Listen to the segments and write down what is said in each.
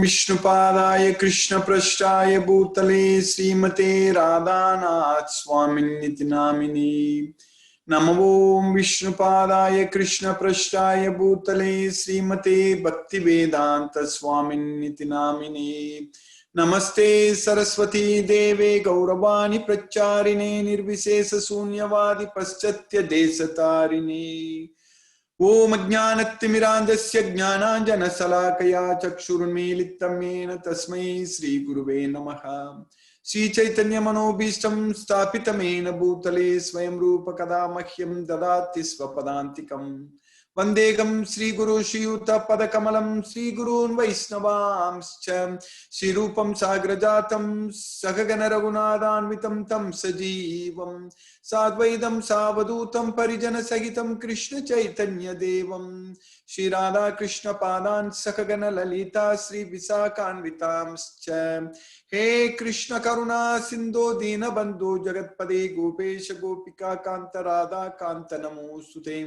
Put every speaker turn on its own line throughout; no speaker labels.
विष्णुपादाय कृष्णपृष्ठाय भूतले श्रीमते राधानाथ स्वामिन्निति नामिने नमो विष्णुपादाय कृष्णपृष्ठाय भूतले श्रीमते भक्तिवेदांत स्वामिन्निति नामिने नमस्ते सरस्वती देवे गौरवाणी प्रचारिणे निर्विशेष शून्यवादी पश्चात्य देशतारिणे ओम अज्ञानतिमिरान्धस्य ज्ञानाञ्जनशलाकया चक्षुरुन्मीलितं येन तस्मै श्रीगुरुवे नमः। श्रीचैतन्यमनोभीष्टं स्थापितमेन भूतले स्वयं रूप कदा मह्यं ददाति स्वपदान्तिकम्। वन्देहं श्रीगुरु श्रीयुतपदकमलं श्रीगुरून् वैष्णवांश्च श्रीरूपं साग्रजातं सहगण रघुनाथान्वितं तं सजीवम् साद्वैतं सावधूतं परिजन सहितं कृष्ण चैतन्य देवं श्री राधा कृष्ण पादान् सहगण ललिता श्री विशाखान्वितांश्च। हे कृष्ण करुणा सिंधो दीनबन्धो जगत्पदे गोपेश गोपिका कांत राधा कांत नमोस्तुते।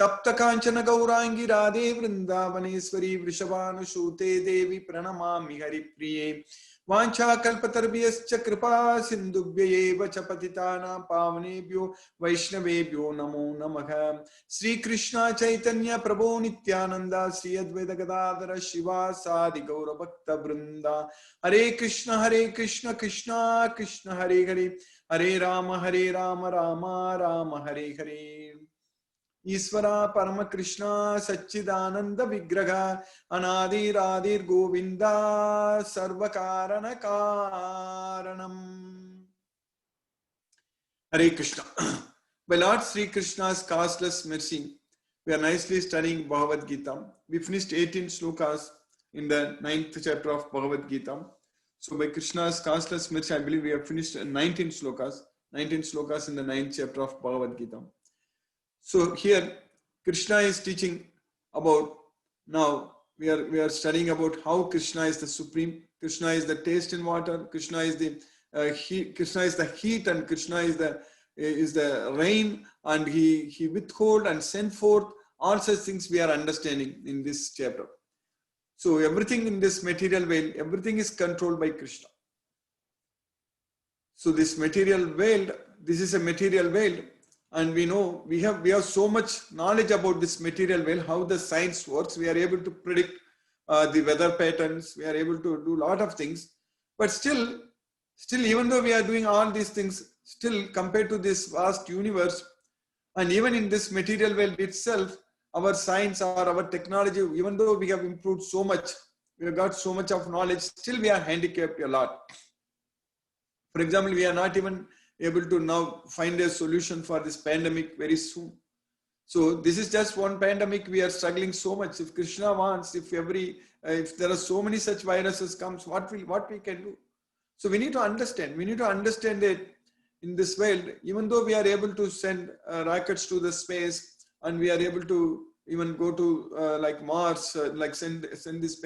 तप्त कांचन गौरांगी राधे वृंदावनेश्वरी वृषभानुसूते देवी प्रणमामि हरिप्रिये। वाञ्छाकल्पतरुभ्यश्च कृपा सिन्धुभ्यैव च पतितानां पावनेभ्यो वैष्णवेभ्यो नमो नमः। श्री कृष्ण चैतन्य प्रभो नित्यानंद श्री अद्वैत गदाधर शिवासादि गौर भक्त वृंदा। हरे कृष्ण कृष्ण कृष्ण हरे हरे हरे राम राम राम हरे हरे। ईश्वरा परम कृष्णा सच्चिदानंद विग्रह अनादिरादिर गोविंदा सर्व कारण कारणम। Hare Krishna. By Lord Sri Krishna's causeless mercy, we are nicely studying Bhagavad Gita. We finished 18 slokas in the 9th chapter of Bhagavad Gita. So by Krishna's causeless mercy, I believe we have finished 19 slokas in the 9th chapter of Bhagavad Gita. So here Krishna is teaching about, now we are studying about how Krishna is the supreme. Krishna is the taste in water. Krishna is the heat. Krishna is the heat, and Krishna is the rain, and he withhold and send forth. All such things we are understanding in this chapter. So everything in this material world, everything is controlled by Krishna. So this material world, this is a material world. And we know we have so much knowledge about this material world, how the science works. We are able to predict the weather patterns. We are able to do a lot of things. But still, even though we are doing all these things, still compared to this vast universe, and even in this material world itself, our science or our technology, even though we have improved so much, we have got so much of knowledge, still we are handicapped a lot. For example, we are not even able to now find a solution for this pandemic very soon. So this is just one pandemic. We are struggling so much. If Krishna wants, if there are so many such viruses comes, what we can do? So we need to understand. We need to understand that in this world, even though we are able to send rockets to the space, and we are able to even go to like Mars, like send this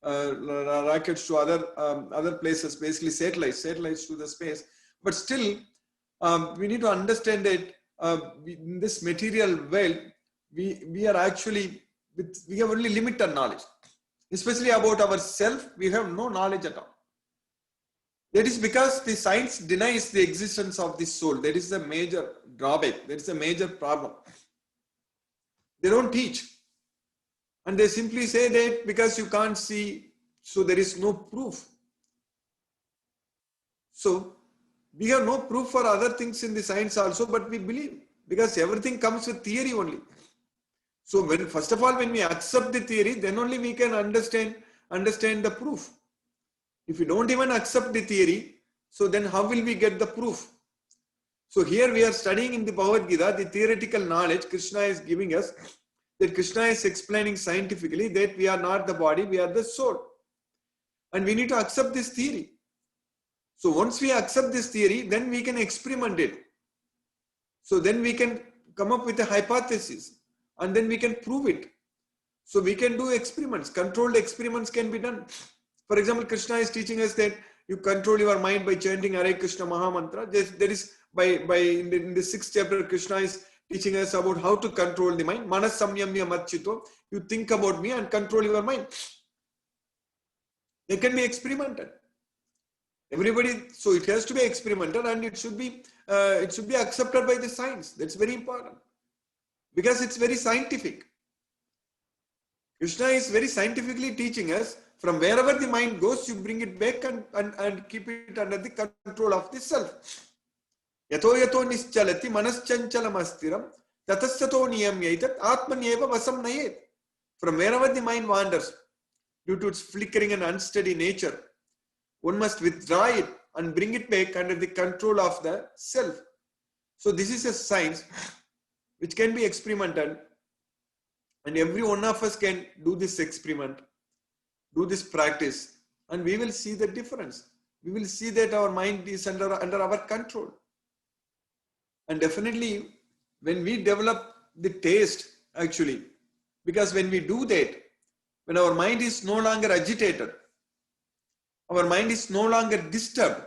rockets to other places, basically satellites to the space. But still, we need to understand that in this material world, we are actually we have only limited knowledge, especially about ourselves. We have no knowledge at all. That is because the science denies the existence of the soul. That is the major drawback. That is the major problem. They don't teach. And they simply say that because you can't see, so there is no proof. So we have no proof for other things in the science also, but we believe, because everything comes with theory only. So first of all, when we accept the theory, then only we can understand the proof. If we don't even accept the theory, so then how will we get the proof? So here we are studying in the Bhagavad Gita, the theoretical knowledge Krishna is giving us, that Krishna is explaining scientifically that we are not the body, we are the soul. And we need to accept this theory. So once we accept this theory, then we can experiment it. So then we can come up with a hypothesis, and then we can prove it. So we can do experiments. Controlled experiments can be done. For example, Krishna is teaching us that you control your mind by chanting Hare Krishna Mahamantra. There is in the 6th chapter, Krishna is teaching us about how to control the mind. Manas samyamya matchito. You think about me and control your mind. They can be experimented. Everybody, so it has to be experimented, and it should be accepted by the science. That's very important because it's very scientific. Krishna is very scientifically teaching us from wherever the mind goes, you bring it back and keep it under the control of the self. Yato yato nischalati manaschanchalamasstiram tatasyato niyamyaitat atmanyeva vasam nayet. From wherever the mind wanders, due to its flickering and unsteady nature, one must withdraw it and bring it back under the control of the self. So this is a science which can be experimented, and every one of us can do this experiment, do this practice, and we will see the difference. We will see that our mind is under our control. And definitely when we develop the taste, actually, because when we do that, when our mind is no longer agitated, our mind is no longer disturbed,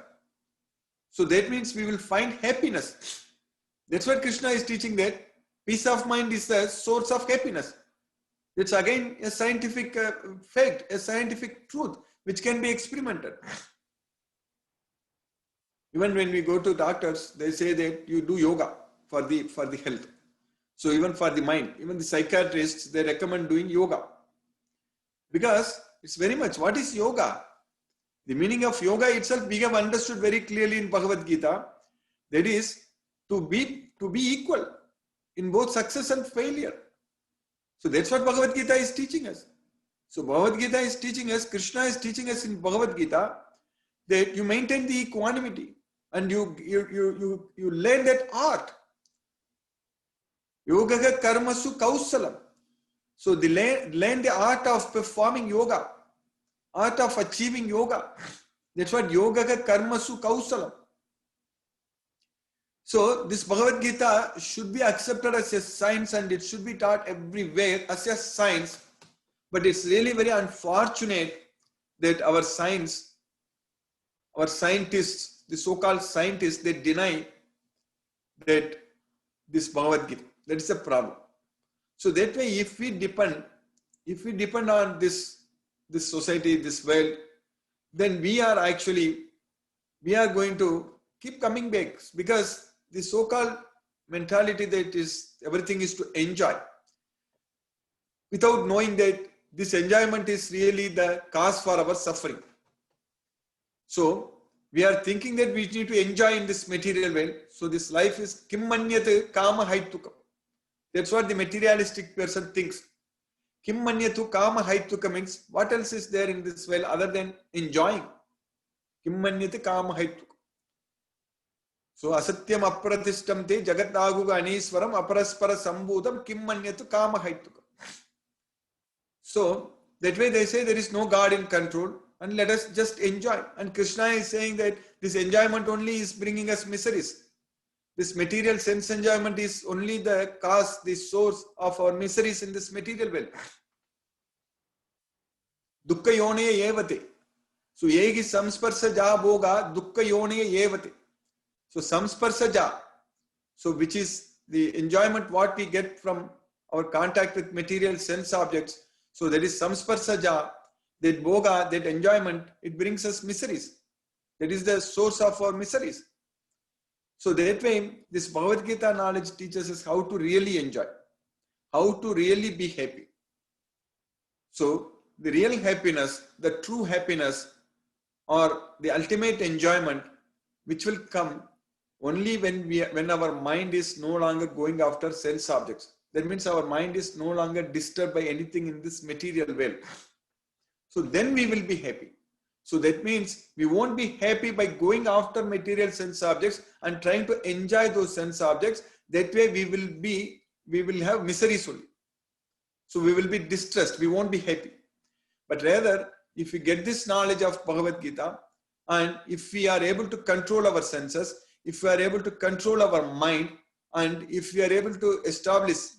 so that means we will find happiness. That's what Krishna is teaching, that peace of mind is the source of happiness. It's again a scientific fact, a scientific truth which can be experimented. Even when we go to doctors, they say that you do yoga for the health. So even for the mind, even the psychiatrists, they recommend doing yoga. Because it's very much, what is yoga? The meaning of yoga itself we have understood very clearly in Bhagavad Gita. That is to be equal in both success and failure. So that's what Bhagavad Gita is teaching us. So Bhagavad Gita is teaching us, Krishna is teaching us in Bhagavad Gita that you maintain the equanimity and you learn that art. Yogaga karmasu kausalam. So learn the art of performing yoga, art of achieving yoga. That's what yogaga karmasu kausalam. So this Bhagavad Gita should be accepted as a science, and it should be taught everywhere as a science. But it's really very unfortunate that our scientists, the so-called scientists, they deny that this Bhagavad Gita. That is a problem. So that way, if we depend on this society, this world, then we are going to keep coming back, because the so-called mentality that is everything is to enjoy, without knowing that this enjoyment is really the cause for our suffering. So we are thinking that we need to enjoy in this material world. So this life is kim manyate kama haitukam. That's what the materialistic person thinks. Kim manyatu kama haitukam means what else is there in this world other than enjoying? Kim manyate kama haitukam. So asatyam apratishtam te jagat aguga aniswaram aparaspara sambhudam kim manyatu kama haitukam. So that way they say there is no God in control and let us just enjoy. And Krishna is saying that this enjoyment only is bringing us miseries. This material sense enjoyment is only the cause, the source of our miseries in this material world. Dukkha yone evate. So yegi samsparsaja bhoga dukkha yone evate. So samsparsaja, so which is the enjoyment what we get from our contact with material sense objects. So that is samsparsaja, that bhoga, that enjoyment, it brings us miseries. That is the source of our miseries. So that way, this Bhagavad Gita knowledge teaches us how to really enjoy, how to really be happy. So the real happiness, the true happiness, or the ultimate enjoyment, which will come only when our mind is no longer going after sense objects. That means our mind is no longer disturbed by anything in this material world. So then we will be happy. So that means we won't be happy by going after material sense objects and trying to enjoy those sense objects. That way we will have miseries only. So we will be distressed. We won't be happy. But rather, if we get this knowledge of Bhagavad Gita, and if we are able to control our senses, if we are able to control our mind, and if we are able to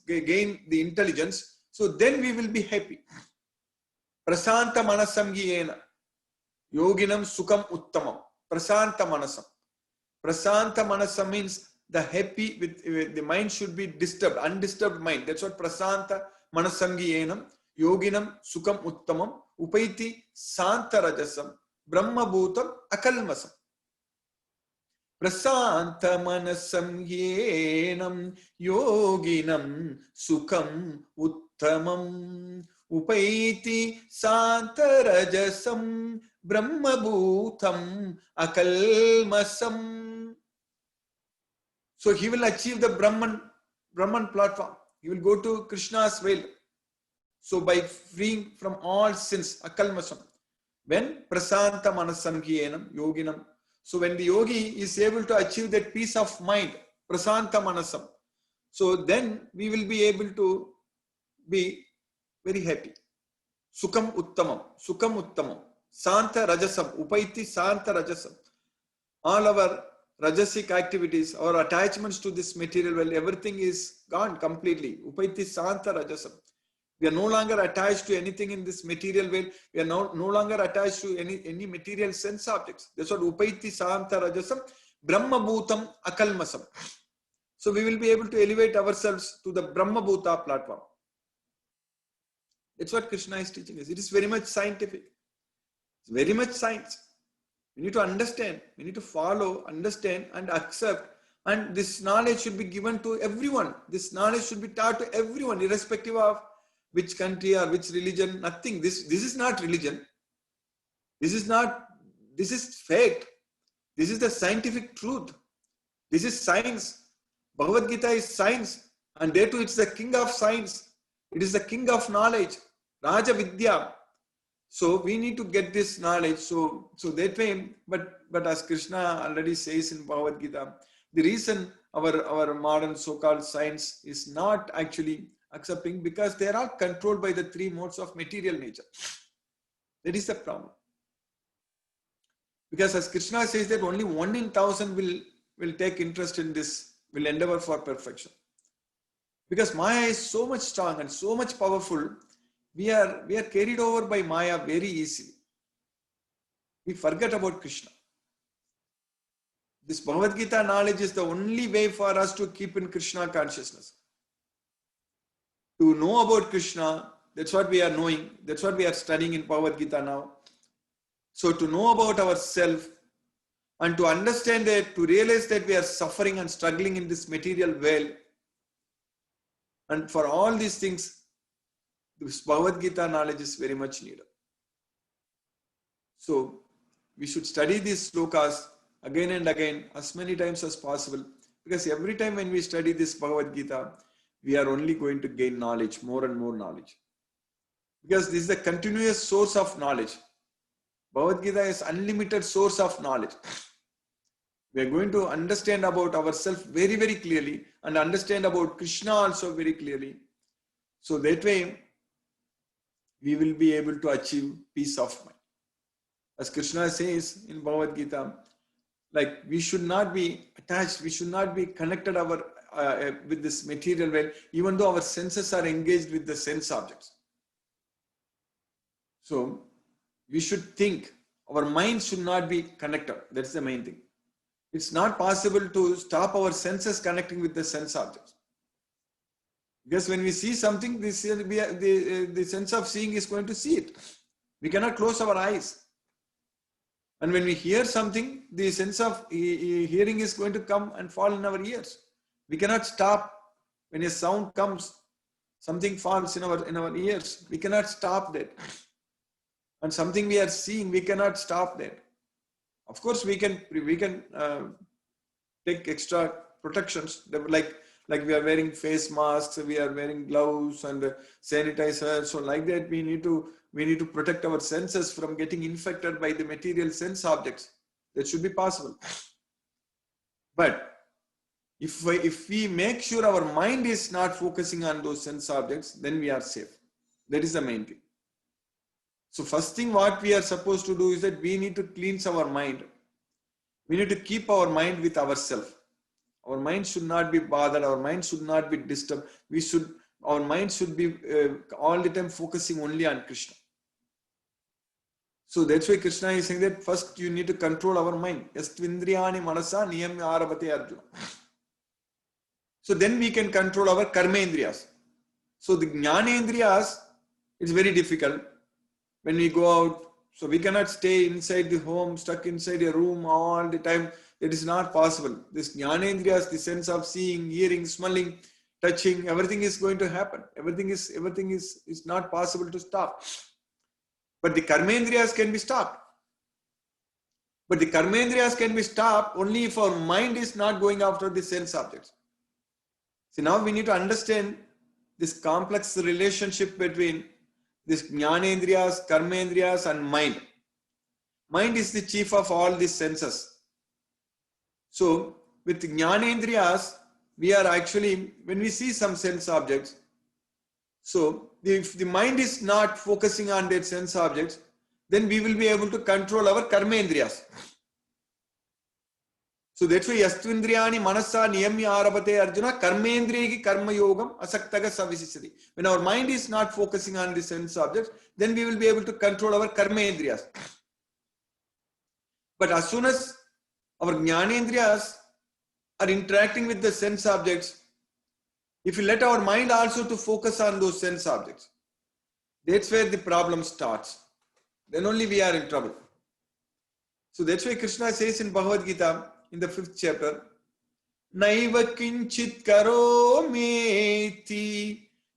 gain the intelligence, so then we will be happy. Prasanta manasam giyena. Yoginam sukham uttamam. Prasanta manasam. Prasanta manasam means the happy, with the mind should be disturbed, undisturbed mind. That's what prasanta manasam giyenam. Yoginam sukham uttamam. upaiti santa rajasam brahma bhutam akalmasam. Prasanta manasam yenam yoginam sukham uttamam upaiti santa rajasam brahma bhutam akalmasam. So he will achieve the Brahman platform. He will go to Krishna's veil. So by freeing from all sins, akalmasam. When prasanta manasam yenam yoginam. So when the yogi is able to achieve that peace of mind, prasanta manasam, so then we will be able to be very happy. Sukham uttamam, santa rajasam, upaiti santa rajasam. All our rajasic activities, our attachments to this material world, everything is gone completely. Upaiti santa rajasam. We are no longer attached to anything in this material world. We are no longer attached to any material sense objects. That's what upaiti santa rajasam brahma bhutam akalmasam. So we will be able to elevate ourselves to the Brahma Bhuta platform. That's what Krishna is teaching us. It is very much scientific. It's very much science. We need to understand. We need to follow, understand and accept. And this knowledge should be given to everyone. This knowledge should be taught to everyone, irrespective of which country or which religion, nothing. This is not religion. This is fact. This is the scientific truth. This is science. Bhagavad Gita is science. And there too, it's the king of science. It is the king of knowledge. Raja Vidya. So we need to get this knowledge. So that way, but as Krishna already says in Bhagavad Gita, the reason our modern so-called science is not actually accepting, because they are all controlled by the three modes of material nature. That is the problem. Because as Krishna says that only 1 in 1,000 will take interest in this, will endeavor for perfection. Because Maya is so much strong and so much powerful, we are carried over by Maya very easily. We forget about Krishna. This Bhagavad Gita knowledge is the only way for us to keep in Krishna consciousness. To know about Krishna, that's what we are knowing. That's what we are studying in Bhagavad Gita now. So to know about ourselves and to understand that, to realize that we are suffering and struggling in this material world. And for all these things, this Bhagavad Gita knowledge is very much needed. So we should study these slokas again and again, as many times as possible. Because every time when we study this Bhagavad Gita, we are only going to gain knowledge, more and more knowledge. Because this is a continuous source of knowledge. Bhagavad Gita is unlimited source of knowledge. We are going to understand about ourselves very, very clearly and understand about Krishna also very clearly. So that way, we will be able to achieve peace of mind. As Krishna says in Bhagavad Gita, like we should not be attached, we should not be connected with this material world, even though our senses are engaged with the sense objects. So we should think, our mind should not be connected. That's the main thing. It's not possible to stop our senses connecting with the sense objects. Because when we see something, the sense of seeing is going to see it. We cannot close our eyes. And when we hear something, the sense of hearing is going to come and fall in our ears. We cannot stop. When a sound comes, something falls in our ears. We cannot stop that. And something we are seeing, we cannot stop that. Of course, we can take extra protections, like we are wearing face masks, we are wearing gloves and sanitizer. So like that, we need to protect our senses from getting infected by the material sense objects. That should be possible. But if we make sure our mind is not focusing on those sense objects, then we are safe. That is the main thing. So first thing what we are supposed to do is that we need to cleanse our mind. We need to keep our mind with ourselves. Our mind should not be bothered. Our mind should not be disturbed. Our mind should be all the time focusing only on Krishna. So that's why Krishna is saying that first you need to control our mind. Yastvindriyani manasa niyamya arabate arjuna. So then we can control our karma indriyas. So the jnana indriyas is very difficult. when we go out. So we cannot stay inside the home, stuck inside a room all the time. It is not possible. This jnanendriyas, the sense of seeing, hearing, smelling, touching, everything is going to happen. Everything is not possible to stop. But the karmendriyas can be stopped. But the karmendriyas can be stopped only if our mind is not going after the sense objects. See, now we need to understand this complex relationship between this jnanendriyas, karmendriyas and mind. Mind is the chief of all these senses. So with jnanendriyas, we are actually, when we see some sense objects, so if the mind is not focusing on that sense objects, then we will be able to control our karmendriyas. So that's why yastvindriyani manasa niyamya arabate Arjuna karmendriyaki karma yogam asaktaga savisisati. When our mind is not focusing on the sense objects, then we will be able to control our karmendriyas. But as soon as our jnanendriyas are interacting with the sense objects, if we let our mind also to focus on those sense objects, that's where the problem starts. Then only we are in trouble. So that's why Krishna says in Bhagavad Gita, in the 5th chapter, Naiva kinchit karometi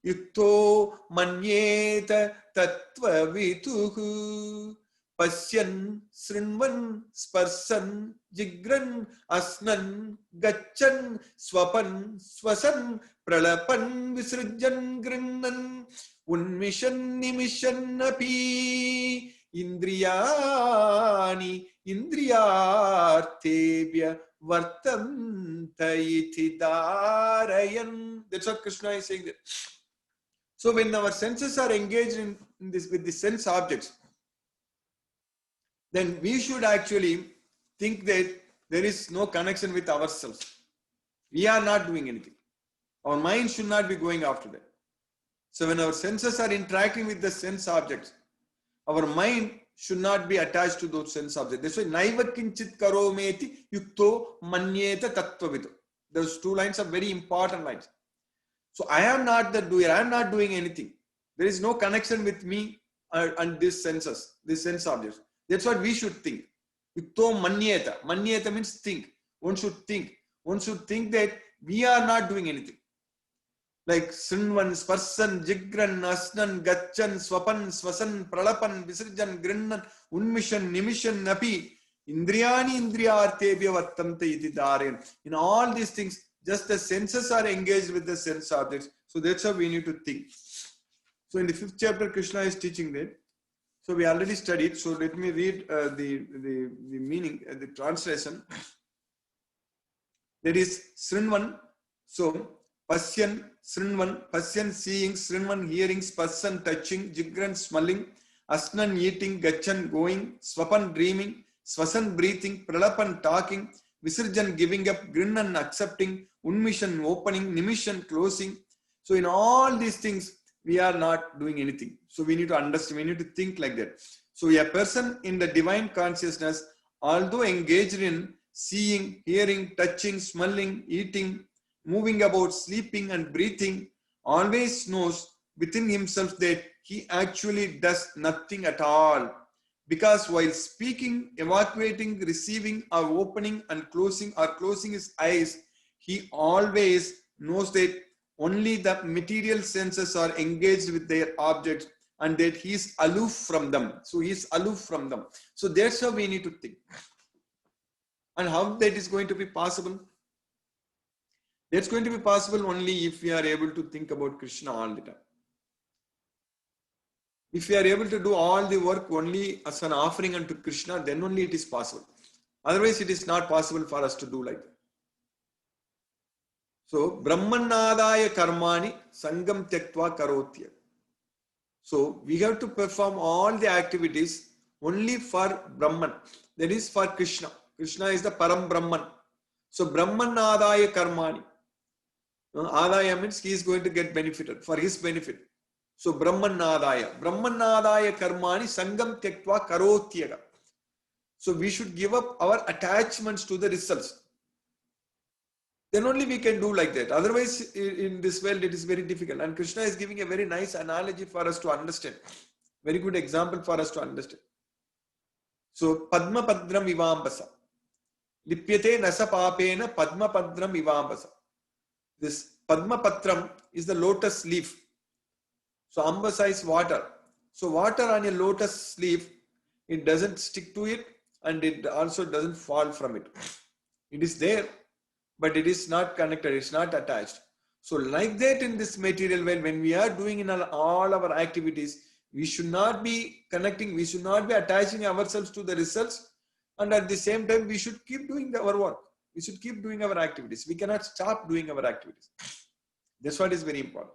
yukto manyeta tattva vituhu pasyan srinvan sparsan jigran asnan gachan swapan swasan pralapan visrjan grinnan unmishan nimishan api indriyani indriyartebhya vartanta iti dharayan. That's what Krishna is saying there. So when our senses are engaged in this with the sense objects, then we should actually think that there is no connection with ourselves. We are not doing anything. Our mind should not be going after that. So when our senses are interacting with the sense objects, our mind should not be attached to those sense objects. That's why naiva kinchit karometi yukto manyeta tattvavidu. Those two lines are very important lines. So I am not the doer. I am not doing anything. There is no connection with me and these senses, these sense objects. That's what we should think. Yukto manyeta. Manyeta means think. One should think. One should think that we are not doing anything. Like Srinvan, Sparsan, Jigran, Asnan, Gachan, Swapan, Swasan, Pralapan, Visirjan, Grinnan, Unmishan, Nimishan, Napi, Indriyani, Indriyartebhya Vartante iti dharayan. In all these things, just the senses are engaged with the sense objects. So that's how we need to think. So in the 5th chapter, Krishna is teaching that. So we already studied. So let me read the meaning, the translation. That is Srinvan. So Pasyan, Srinvan, Pasyan seeing, Srinvan hearing, Sparsan touching, Jigran smelling, Asnan eating, Gachan going, Swapan dreaming, Swasan breathing, Pralapan talking, Visirjan giving up, Grinnan accepting, Unmishan opening, Nimishan closing. So in all these things, we are not doing anything. So we need to understand, we need to think like that. So a person in the divine consciousness, although engaged in seeing, hearing, touching, smelling, eating, moving about, sleeping and breathing, always knows within himself that he actually does nothing at all. Because while speaking, evacuating, receiving or opening and closing or closing his eyes, he always knows that only the material senses are engaged with their objects and that he is aloof from them. So he is aloof from them. So that's how we need to think. And how that is going to be possible? That's going to be possible only if we are able to think about Krishna all the time. If we are able to do all the work only as an offering unto Krishna, then only it is possible. Otherwise, it is not possible for us to do like that. So, Brahmanadaya karmani sangam tyaktva karotya. So, we have to perform all the activities only for Brahman. That is for Krishna. Krishna is the Param Brahman. So, Brahmanadaya karmani. Adaya means he is going to get benefited for his benefit. So Brahmanadaya karmani sangam tyaktva karotyaga. So we should give up our attachments to the results. Then only we can do like that. Otherwise, in this world, it is very difficult. And Krishna is giving a very nice analogy for us to understand. Very good example for us to understand. So Padma Padram Ivambasa. Lipyate Nasa Papena Padma Padram Ivambasa. This Padma Patram is the lotus leaf. So Ambasa is water. So water on a lotus leaf, it doesn't stick to it and it also doesn't fall from it. It is there, but it is not connected, it's not attached. So like that in this material world, when we are doing in all our activities, we should not be connecting, we should not be attaching ourselves to the results, and at the same time we should keep doing our work. We should keep doing our activities. We cannot stop doing our activities. That's what is very important.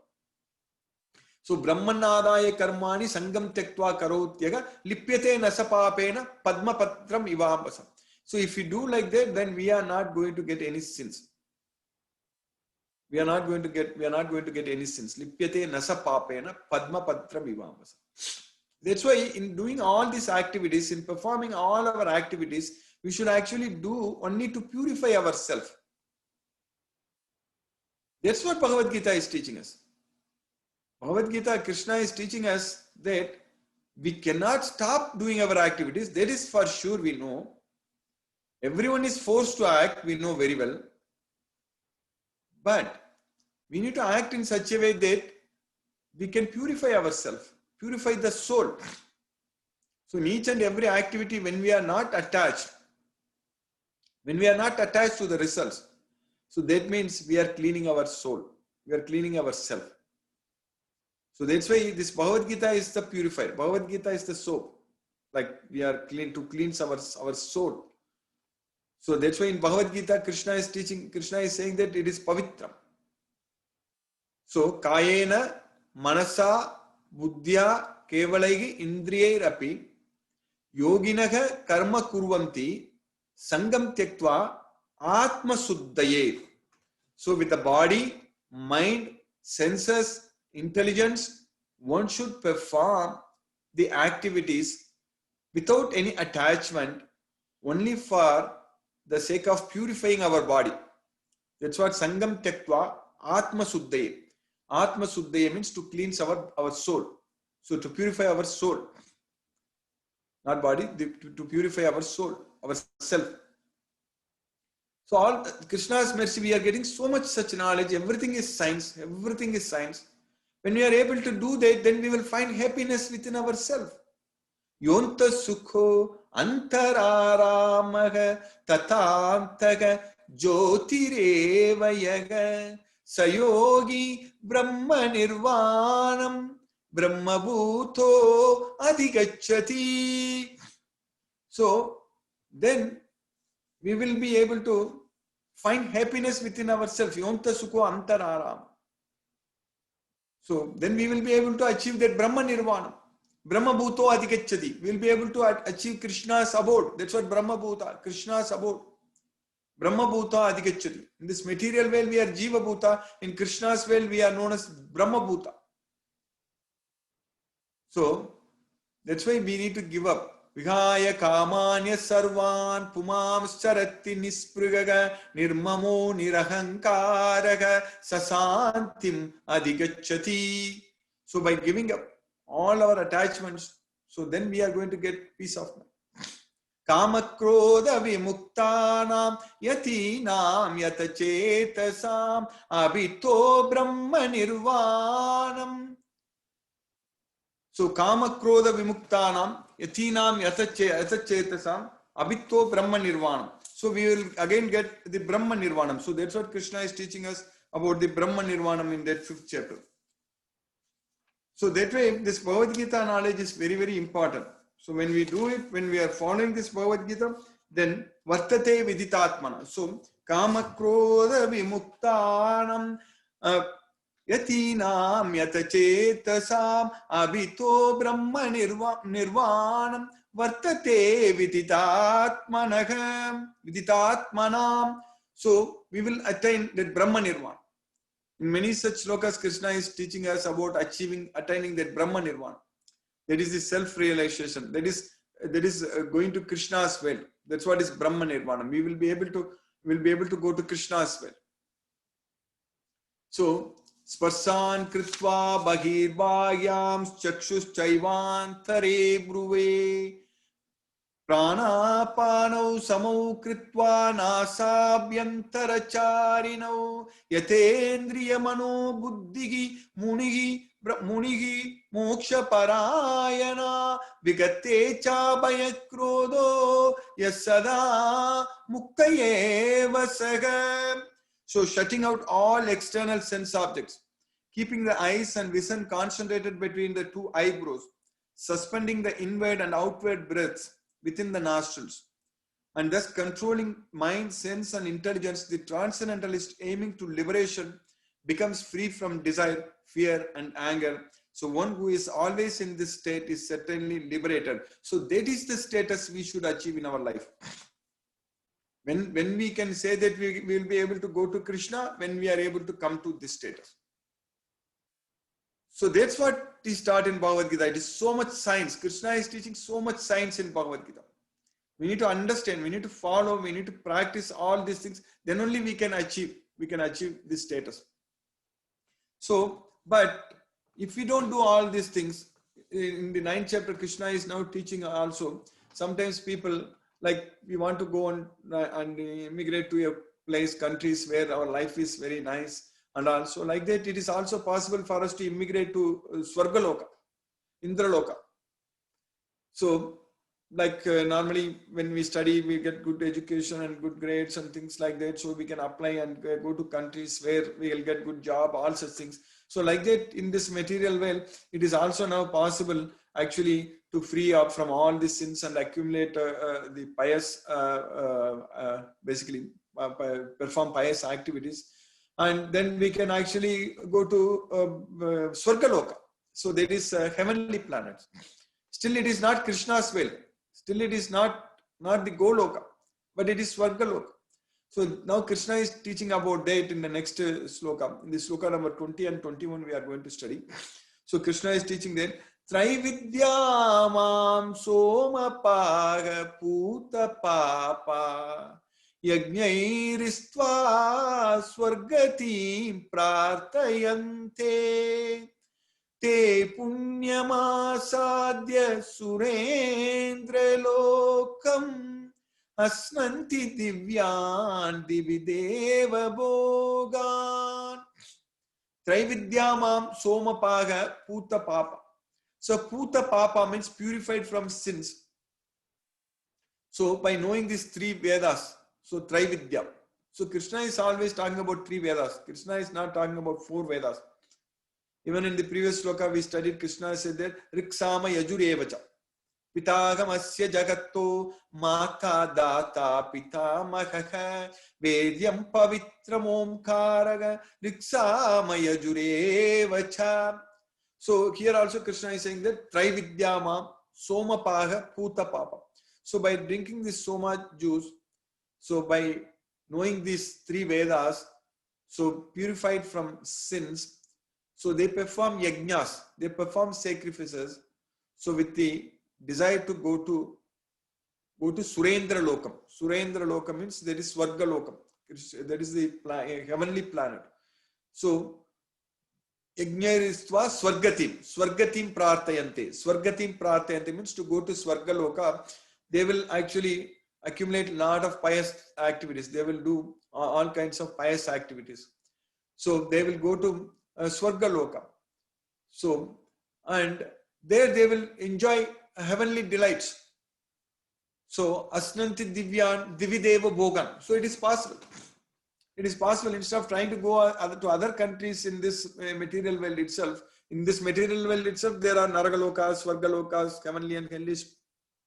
So Brahmanadaya karmani sangam tektva karotyaga lipyate nasapapena padma patram ivambasa. So if we do like that, then we are not going to get any sins. We are not going to get any sins. Lipyate nasapapena padma patram ivambasa. That's why in doing all these activities, in performing all our activities, we should actually do only to purify ourselves. That's what Bhagavad Gita is teaching us. Bhagavad Gita, Krishna is teaching us that we cannot stop doing our activities. That is for sure, we know. Everyone is forced to act, we know very well. But we need to act in such a way that we can purify ourselves, purify the soul. So in each and every activity, when we are not attached to the results, so that means we are cleaning our soul, we are cleaning ourselves. So that's why this Bhagavad Gita is the purifier. Bhagavad Gita is the soap. Like we are to cleanse our soul. So that's why in Bhagavad Gita, Krishna is saying that it is pavitra. So kayena, manasa, buddhya, kevalaihi, indriyairapi, yoginaha karma kurvanti, sangam tyaktva, atma suddhaye. So with the body, mind, senses, intelligence, one should perform the activities without any attachment, only for the sake of purifying our body. That's what Sangam Tyaktva Atma Suddhaye. Atma Suddhaye means to cleanse our soul. So to purify our soul. Not body, to purify our soul, our self. So all Krishna's mercy, we are getting so much such knowledge. Everything is science. Everything is science. When we are able to do that, then we will find happiness within ourselves. Yonta sukho antararamaha tatantaga jyotirevayaga sayogi brahma nirvanam brahma bhuto adhigacchati. So then we will be able to find happiness within ourselves. Yonta sukho antararam. So then we will be able to achieve that Brahma Nirvana. Brahma Bhuto Adhigacchati. We will be able to achieve Krishna's abode. That's what Brahma Bhuta, Krishna's abode. Brahma Bhuta Adhigacchati. In this material world we are Jiva Bhuta. In Krishna's world we are known as Brahma Bhuta. So that's why we need to give up. Vihaya kamanya sarvan pumam charati nisprigaga nirmamo nirahankaraga sasantim adhigacchati. So by giving up all our attachments, so then we are going to get peace of mind. Kamakrodha vimuktanam yatinam yatachetasam abhito brahma nirvanam. So Kama Krodha Vimuktanam Yatinam Yatachetasam Abhito Brahma Nirvanam. So we will again get the Brahma Nirvanam. So that's what Krishna is teaching us about the Brahma Nirvanam in that 5th chapter. So that way this Bhagavad Gita knowledge is very, very important. So when we do it, when we are following this Bhagavad Gita, then Vartate Viditatmana. So Kama Krodha Vimuktanam Yatinam yatachetasam abhito brahma nirvanam vartate viditatmanam. So we will attain that Brahma Nirvana. In many such slokas, Krishna is teaching us about attaining that Brahma Nirvana. That is the self-realization. That is going to Krishna's well. That's what is Brahma Nirvana. We will be able to go to Krishna's well. So Sparsan kritva bahirbahyam chakshuschaivantare bruve. Pranapanau samau kritva nasabhyantaracharinav yatendriya mano buddhigi munihi moksha parayana vigate cha bhayakrodho yasada muktayeva saga. So shutting out all external sense objects, keeping the eyes and vision concentrated between the two eyebrows, suspending the inward and outward breaths within the nostrils, and thus controlling mind, sense, and intelligence, the transcendentalist aiming to liberation becomes free from desire, fear, and anger. So one who is always in this state is certainly liberated. So that is the status we should achieve in our life. When we can say that we will be able to go to Krishna, when we are able to come to this status. So that's what is taught in Bhagavad Gita. It is so much science. Krishna is teaching so much science in Bhagavad Gita. We need to understand, we need to follow, we need to practice all these things. Then only we can achieve this status. So, but if we don't do all these things, in the 9th chapter, Krishna is now teaching also. Sometimes people, like, we want to go and immigrate to a place, countries where our life is very nice. And also like that, it is also possible for us to immigrate to Swargaloka, Indraloka. So like normally when we study, we get good education and good grades and things like that. So we can apply and go to countries where we will get good job, all such things. So like that, in this material world, it is also now possible actually to free up from all these sins and accumulate the pious, basically perform pious activities. And then we can actually go to Swargaloka. So that is heavenly planets. Still it is not Krishna's will. Still it is not the Goloka, but it is Swargaloka. So now Krishna is teaching about that in the next sloka. In the sloka number 20 and 21 we are going to study. So Krishna is teaching that Traividyamam somapaga puta papa Yajnairistva swargatim prartayante te punyamasadya surendra lokam asnanti divyan divideva bhogan. Traividyamam somapaga puta papa. So puta papa means purified from sins. So by knowing these 3 Vedas, so Traividya. So Krishna is always talking about 3 Vedas. Krishna is not talking about 4 Vedas. Even in the previous sloka we studied, Krishna said that Riksama Yajurevacha. Pitagamasya Jagato Maka Data Pitamaha Vedyam Pavitram Omkaraga Riksama Yajurevacha. So here also Krishna is saying that Traividyama Somapaha Puta Papa. So by drinking this Soma juice, so by knowing these 3 Vedas, so purified from sins, so they perform yajnas, they perform sacrifices. So with the desire to go to Surendra Lokam. Surendra Lokam means there is Swarga Lokam. That is the heavenly planet. So Yajnaristva Swargatim Prartayante. Swargatim Prartayante means to go to Swarga Loka. They will actually accumulate a lot of pious activities. They will do all kinds of pious activities. So they will go to Swarga Loka. So, and there they will enjoy heavenly delights. So, Asnanti Divyan Divideva Bhogan. So it is possible. It is possible, instead of trying to go to other countries in this material world itself. In this material world itself, there are Naragalokas, Swargalokas, heavenly and hellish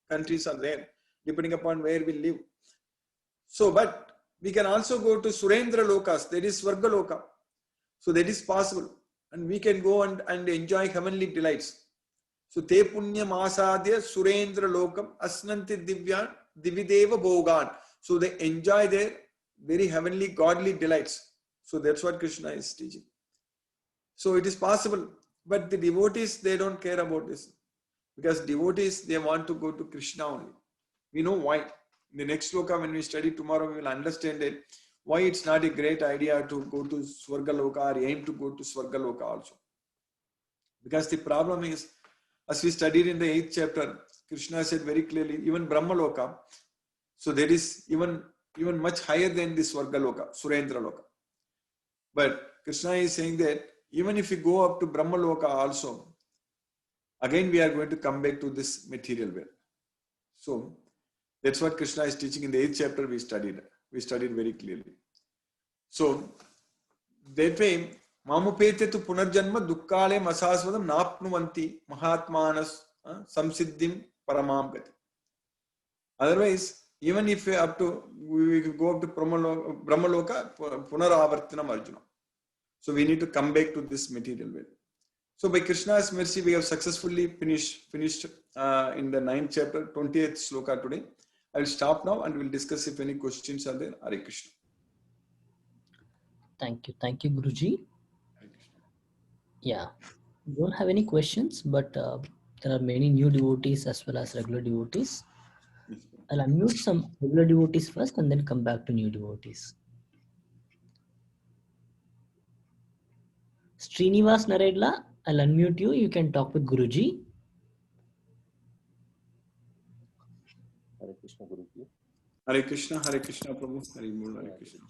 countries are there, depending upon where we live. So, but we can also go to Surendra Lokas, that is Swargaloka. So that is possible. And we can go and enjoy heavenly delights. So, Te Punyam Asadya Surendra Lokam Asnanti Divyan Divideva Bhogan. So they enjoy their very heavenly godly delights. So that's what Krishna is teaching. So it is possible. But the devotees, they don't care about this. Because devotees, they want to go to Krishna only. We know why. In the next sloka, when we study tomorrow, we will understand it. why it's not a great idea to go to Swargaloka or aim to go to Swargaloka also. Because the problem is, as we studied in the 8th chapter, Krishna said very clearly, even Brahmaloka, so there is even much higher than this Swargaloka, Surendra Loka. But Krishna is saying that even if we go up to Brahmaloka also, again we are going to come back to this material world. So that's what Krishna is teaching in the 8th chapter we studied. We studied very clearly. So that way, Mamupete tu punarjanma dukkale masasvadam napnuvanti mahatmanas samsiddhim paramam gati. Otherwise, even if we go up to Brahmaloka, punaravartanam Arjuna. So we need to come back to this material world. So by Krishna's mercy, we have successfully finished in the 9th chapter, 20th sloka today. I will stop now and we'll discuss if any questions are there. Hare Krishna.
Thank you, Guruji. Yeah, we don't have any questions, but there are many new devotees as well as regular devotees. I'll unmute some regular devotees first and then come back to new devotees. Srinivas Naredla, I'll unmute you. You can talk with Guruji.
Hare Krishna, Guruji.
Hare Krishna, Prabhu. Hare Mul, Hare Krishna.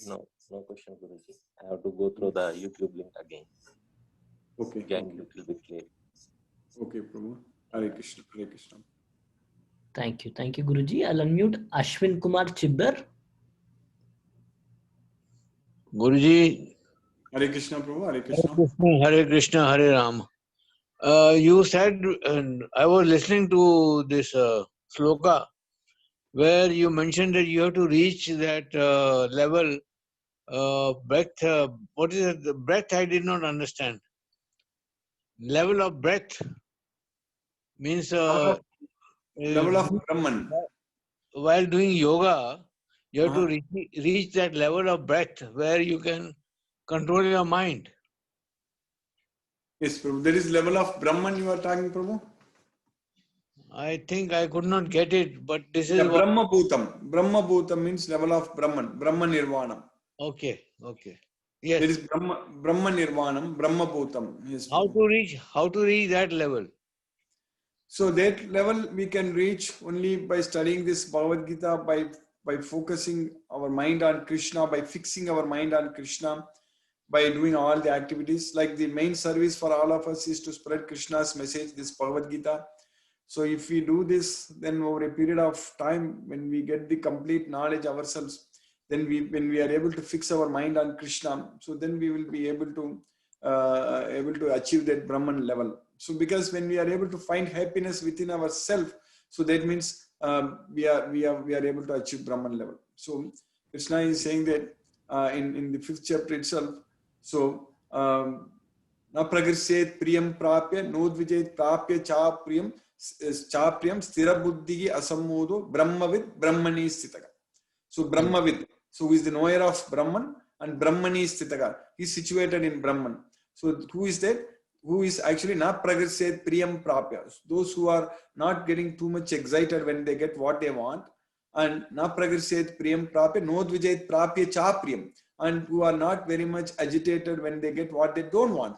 No question, Guruji. I have to go through the YouTube link again.
Okay.
Again, little bit late.
Okay, Prabhu. Hare Krishna, Hare Krishna.
Thank you, Guruji. I'll unmute Ashwin Kumar Chibber.
Guruji.
Hare Krishna, Prabhu. Hare Krishna.
Hare Krishna, Hare Ram. You said, I was listening to this sloka where you mentioned that you have to reach that level breath. What is it? The breath I did not understand. Level of breath means
level of Brahman.
While doing yoga, you have to reach that level of breath where you can control your mind.
Yes, Prabhu. There is level of Brahman you are talking, Prabhu?
I think I could not get it, but this is
what... Brahma Bhutam means level of Brahman, Brahma Nirvanam.
Okay. Yes.
There is Brahma Nirvanam, Brahma Bhutam. Yes,
how to reach that level?
So that level we can reach only by studying this Bhagavad Gita, by focusing our mind on Krishna, by fixing our mind on Krishna, by doing all the activities. Like the main service for all of us is to spread Krishna's message, this Bhagavad Gita. So if we do this, then over a period of time, when we get the complete knowledge ourselves, then when we are able to fix our mind on Krishna, so then we will be able to achieve that Brahman level. So because when we are able to find happiness within ourselves, so that means we are able to achieve Brahman level. So Krishna is saying that in the 5th chapter itself. So na pragarset priyam prapya nodvijayet prapya cha priyam sthira buddhi asammodo brahmavid brahmani sthitaka. So brahmavid, so who is the knower of Brahman, and brahmani sthitaka, he is situated in Brahman. So who is that? Who is actually not pragarset priyam prapya, those who are not getting too much excited when they get what they want, and na pragarset priyam prapya nodvijayet prapya cha priyam, and who are not very much agitated when they get what they don't want.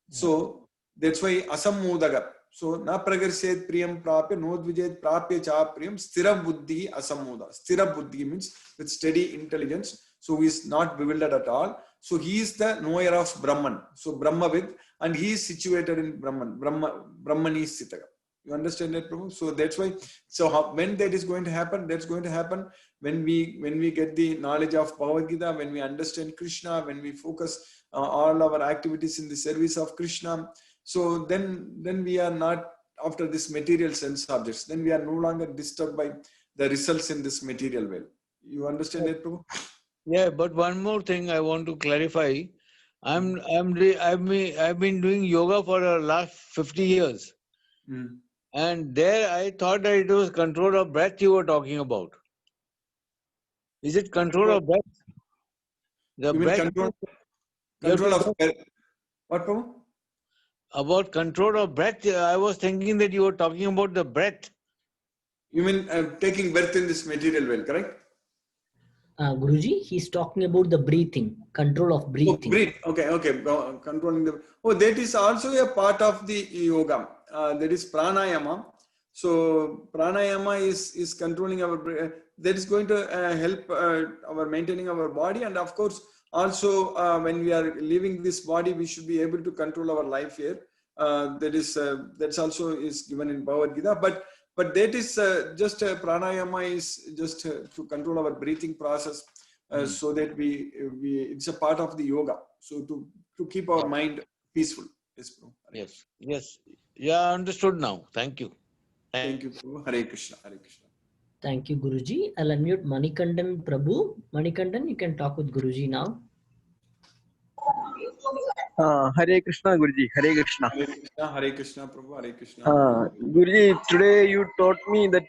So that's why asammodaga. So na pragarset priyam prapya nodvijayet prapya cha priyam sthira buddhi asammoda. Sthira buddhi means with steady intelligence. So he is not bewildered at all. So he is the knower of Brahman. So Brahmavid, and he is situated in Brahman. Brahmani sthitaka. You understand that, Prabhu? So that's why. So when that is going to happen? That's going to happen when we get the knowledge of Bhagavad Gita, when we understand Krishna, when we focus all our activities in the service of Krishna. So then we are not after this material sense objects. Then we are no longer disturbed by the results in this material world. You understand that, Prabhu?
Yeah, but one more thing I want to clarify. I've been doing yoga for the last 50 years. And there I thought that it was control of breath you were talking about. Is it control of breath? The
you
breath.
Control of breath. What, Prabhu?
About control of breath, I was thinking that you were talking about the breath.
You mean taking birth in this material world, correct?
Guruji, he's talking about the breathing, control of
Oh,
breathing.
breathe. Okay, okay. Controlling the. Oh, that is also a part of the yoga. That is pranayama. So pranayama is controlling our. That is going to help our maintaining our body, and of course also when we are leaving this body, we should be able to control our life here. That's also is given in Bhagavad Gita, but that is just pranayama is just to control our breathing process. So that we it's a part of the yoga, so to keep our mind peaceful. Yes, bro.
Yes, yes. Yeah, understood now. Thank you.
Thank you, Prabhu. Hare Krishna. Hare Krishna.
Thank you, Guruji. I'll unmute Manikandan Prabhu. Manikandan, you can talk with Guruji now.
Hare Krishna, Guruji. Hare Krishna.
Hare Krishna. Hare Krishna, Prabhu. Hare Krishna.
Guruji, today you taught me that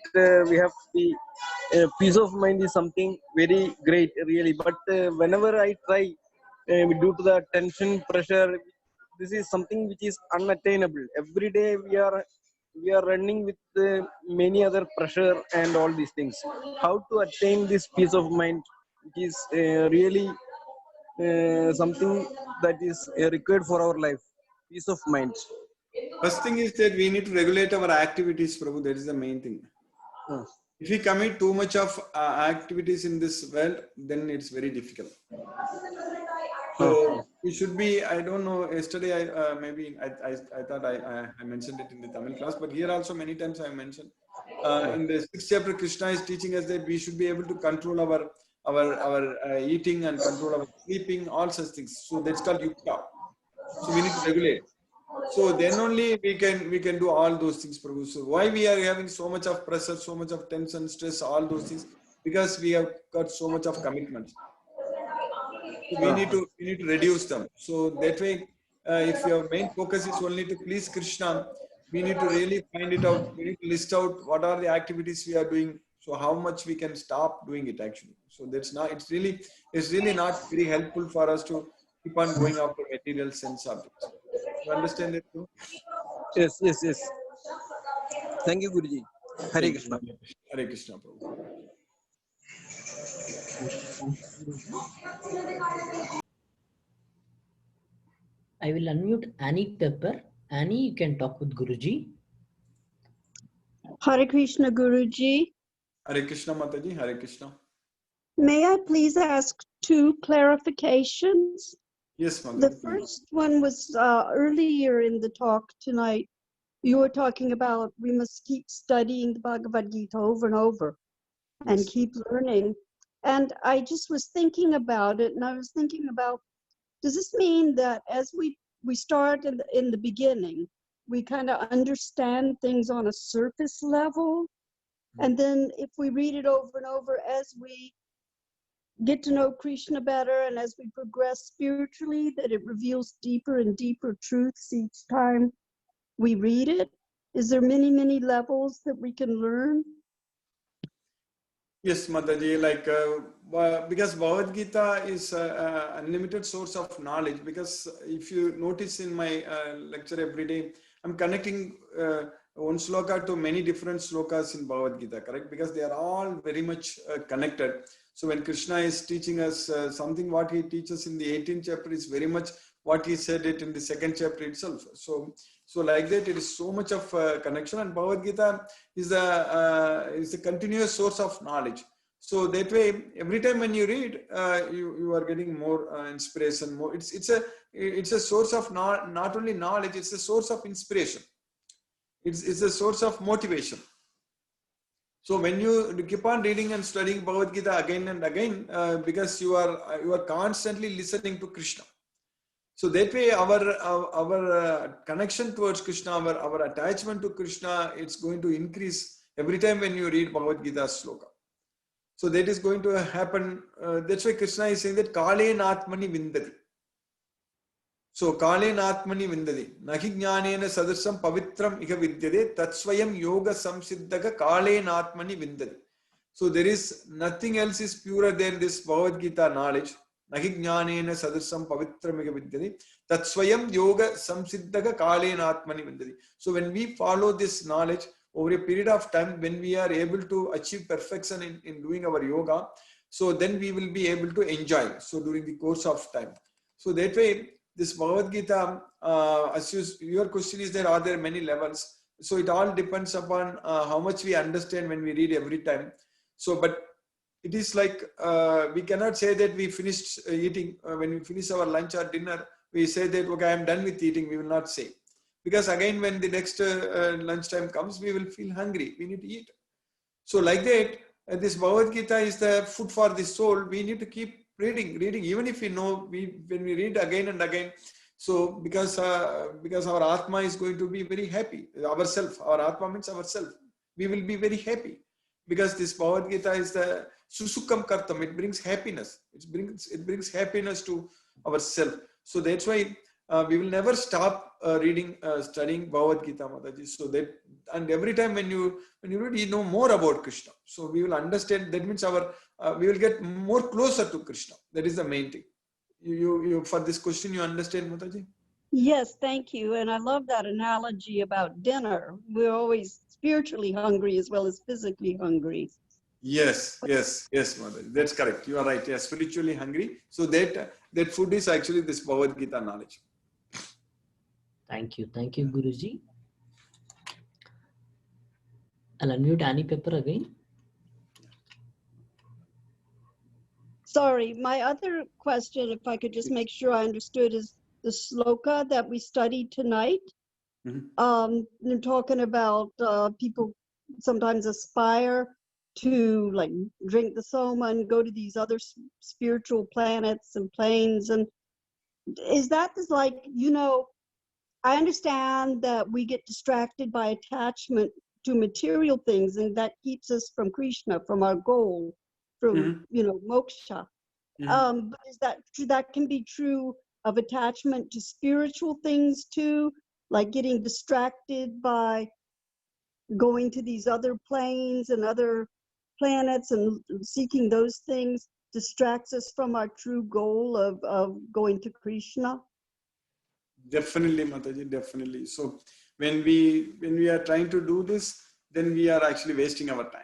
we have the peace of mind is something very great, really. But whenever I try, due to the tension, pressure, this is something which is unattainable. Every day we are running with many other pressure and all these things. How to attain this peace of mind, which is really something that is required for our life, peace of mind.
First thing is that we need to regulate our activities, Prabhu. That is the main thing. If we commit too much of activities in this world, then it's very difficult. So we should be. I don't know. Yesterday, I thought I mentioned it in the Tamil class, but here also many times I mentioned. In the 6th chapter, Krishna is teaching us that we should be able to control our eating and control our sleeping, all such things. So that's called yukta. So we need to regulate. So then only we can do all those things, Prabhu. So why we are having so much of pressure, so much of tension, stress, all those things? Because we have got so much of commitment. So we need to reduce them. So that way, if your main focus is only to please Krishna, we need to really find it out. We need to list out what are the activities we are doing. So how much we can stop doing it actually. So that's not. It's really not very helpful for us to keep on going after material sense objects. You understand it too?
Yes. Thank you, Guruji. Hare Krishna.
Hare Krishna, Prabhu.
I will unmute Annie Pepper. Annie, you can talk with Guruji.
Hare Krishna, Guruji.
Hare Krishna, Mataji. Hare Krishna.
May I please ask two clarifications?
Yes, Mataji.
The first one was earlier in the talk tonight. You were talking about we must keep studying the Bhagavad Gita over and over and keep learning. And I just was thinking about it, and I was thinking about, does this mean that as we start in the beginning, we kind of understand things on a surface level? And then if we read it over and over, as we get to know Krishna better and as we progress spiritually, that it reveals deeper and deeper truths each time we read it? Is there many levels that we can learn?
Yes, Mataji, like because Bhagavad Gita is an unlimited source of knowledge. Because if you notice in my lecture every day, I'm connecting one sloka to many different slokas in Bhagavad Gita, correct? Because they are all very much connected. So when Krishna is teaching us something, what he teaches in the 18th chapter is very much what he said it in the 2nd chapter itself. So like that, it is so much of connection, and Bhagavad Gita is a continuous source of knowledge. So that way, every time when you read, you are getting more inspiration. More, it's a source of not only knowledge, it's a source of inspiration. It's a source of motivation. So when you keep on reading and studying Bhagavad Gita again and again, because you are constantly listening to Krishna. So that way, our connection towards Krishna, our attachment to Krishna, it's going to increase every time when you read Bhagavad Gita sloka. So that is going to happen. That's why Krishna is saying that Kale Natmani Vindati. So Kale Natmani Vindati. Nahi Jnanena Sadarsam Pavitram Ika Vidyade Tatsvayam Yoga Samsiddhaka Kale Natmani Vindati. So there is nothing else is purer than this Bhagavad Gita knowledge. Nahi Jnanena Sadarsam Pavitram Ika Vidyade Tatsvayam Yoga Samsiddhaka Kale Natmani Vindati. So when we follow this knowledge over a period of time, when we are able to achieve perfection in doing our yoga, So then we will be able to enjoy. So during the course of time. So that way, this Bhagavad Gita, your question is there, are there many levels? So it all depends upon how much we understand when we read every time. So, but it is like we cannot say that we finished eating. When we finish our lunch or dinner, we say that, okay, I am done with eating. We will not say. Because again, when the next lunchtime comes, we will feel hungry. We need to eat. So like that, this Bhagavad Gita is the food for the soul. We need to keep reading, even if we know, when we read again and again. So because our Atma is going to be very happy, ourself, our Atma means ourself. We will be very happy because this Bhagavad Gita is the Susukam Kartam. It brings happiness. It brings happiness to ourself. So that's why we will never stop studying Bhagavad Gita, Mataji. So that, and every time when you read, you know more about Krishna. So we will understand. That means we will get more closer to Krishna. That is the main thing. You for this question, you understand, Mataji?
Yes, thank you. And I love that analogy about dinner. We're always spiritually hungry as well as physically hungry.
Yes, Mataji. That's correct. You are right. Yes, spiritually hungry. So that food is actually this Bhagavad Gita knowledge.
Thank you, Guruji. I'll unmute Annie Pepper again.
Sorry, my other question, if I could just make sure I understood, is the sloka that we studied tonight. They're talking about people sometimes aspire to like drink the soma and go to these other spiritual planets and planes. And is that like, I understand that we get distracted by attachment to material things, and that keeps us from Krishna, from our goal, from moksha. But is that true? That can be true of attachment to spiritual things too, like getting distracted by going to these other planes and other planets and seeking those things distracts us from our true goal of going to Krishna.
Definitely, Mataji, definitely. So when we are trying to do this, then we are actually wasting our time.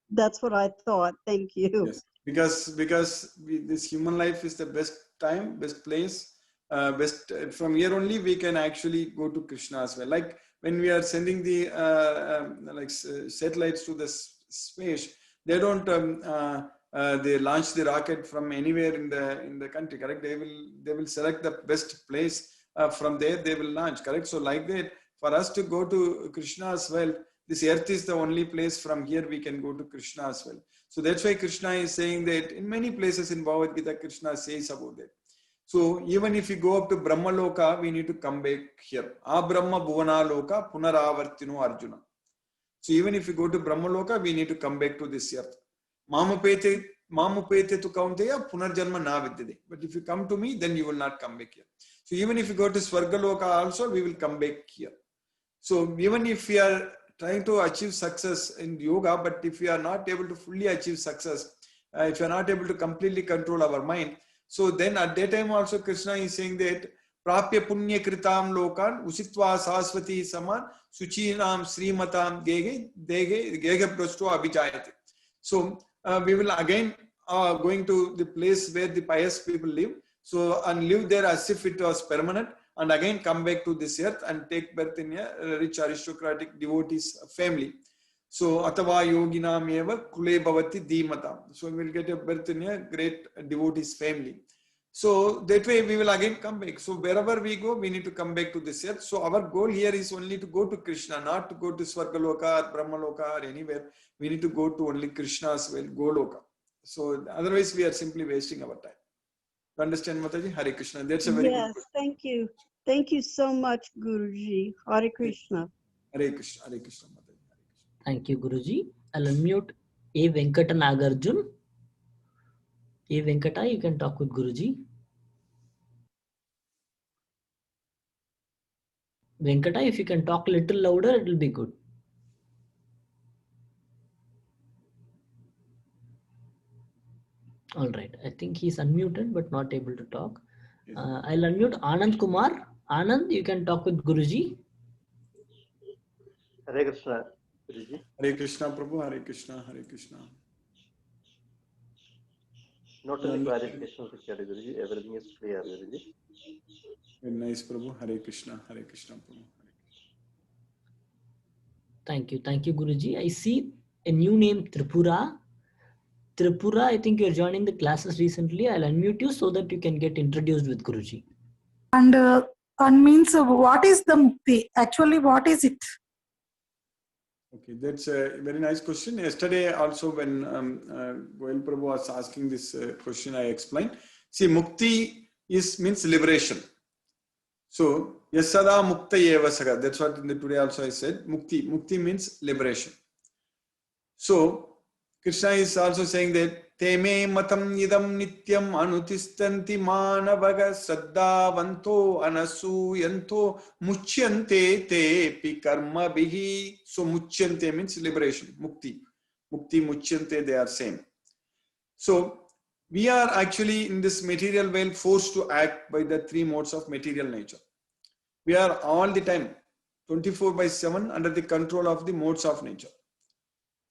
That's what I thought. Thank you.
Yes, because this human life is the best time, best place, best. From here only we can actually go to Krishna as well. Like when we are sending the satellites to the space, they don't they launch the rocket from anywhere in the country. Correct? They will select the best place. From there they will launch. Correct? So like that, for us to go to Krishna as well, this earth is the only place. From here we can go to Krishna as well. So that's why Krishna is saying that in many places in Bhagavad Gita, Krishna says about that. So even if you go up to Brahma Loka, we need to come back here. A Brahma Bhuvana Loka Punaravartino Arjuna. So even if you go to Brahma Loka, we need to come back to this earth. Mamupete tu kaunteya punarjanma na vidyate. But if you come to me, then you will not come back here. So even if you go to Swarga Loka also, we will come back here. So even if we are trying to achieve success in yoga, but if we are not able to fully achieve success, if you are not able to completely control our mind, so then at that time also Krishna is saying that prapya punya kritam lokan usitva saswati saman suchinam srimatam gege prasto abhijayate. So we will again going to the place where the pious people live, so and live there as if it was permanent, and again come back to this earth and take birth in a rich aristocratic devotees family. So atava yoginam eva kule bhavati dhimatam. So we will get a birth in a great devotees family. So that way we will again come back. So wherever we go, we need to come back to this earth. So our goal here is only to go to Krishna, not to go to Swargaloka or Brahmaloka or anywhere. We need to go to only Krishna as well, Goloka. So otherwise we are simply wasting our time. You understand, Mataji? Hare Krishna. That's a very good question.
Thank you. Thank you so much, Guruji. Hare Krishna.
Hare Krishna. Hare Krishna, Mataji. Hare Krishna.
Thank you, Guruji. I'll unmute A. Venkata Nagarjun. A. Venkata, you can talk with Guruji. Venkata, if you can talk a little louder, it will be good. All right. I think he's unmuted but not able to talk. I'll unmute Anand Kumar. Anand, you can talk with Guruji.
Hare Krishna, Guruji.
Hare Krishna, Prabhu. Hare Krishna. Hare Krishna.
Not any clarification required, Guruji. Everything is clear, Guruji.
Very nice, Prabhu. Hare Krishna, Prabhu.
Thank you. Thank you, Guruji. I see a new name, Tripura. Tripura, I think you're joining the classes recently. I'll unmute you so that you can get introduced with Guruji.
And means what is the mukti? Actually, what is it?
Okay, that's a very nice question. Yesterday also when Goel Prabhu was asking this question, I explained. See, mukti means liberation. So, yasada mukta eva saga. That's what today also I said. Mukti means liberation. So, Krishna is also saying that Teme matam idam nityam anutistanti manavaga saddhavanto anasuyanto muchyante te pi karma bihi. So muchyante means liberation, mukti. Mukti, muchyante, they are same. So we are actually in this material world forced to act by the three modes of material nature. We are all the time 24/7 under the control of the modes of nature.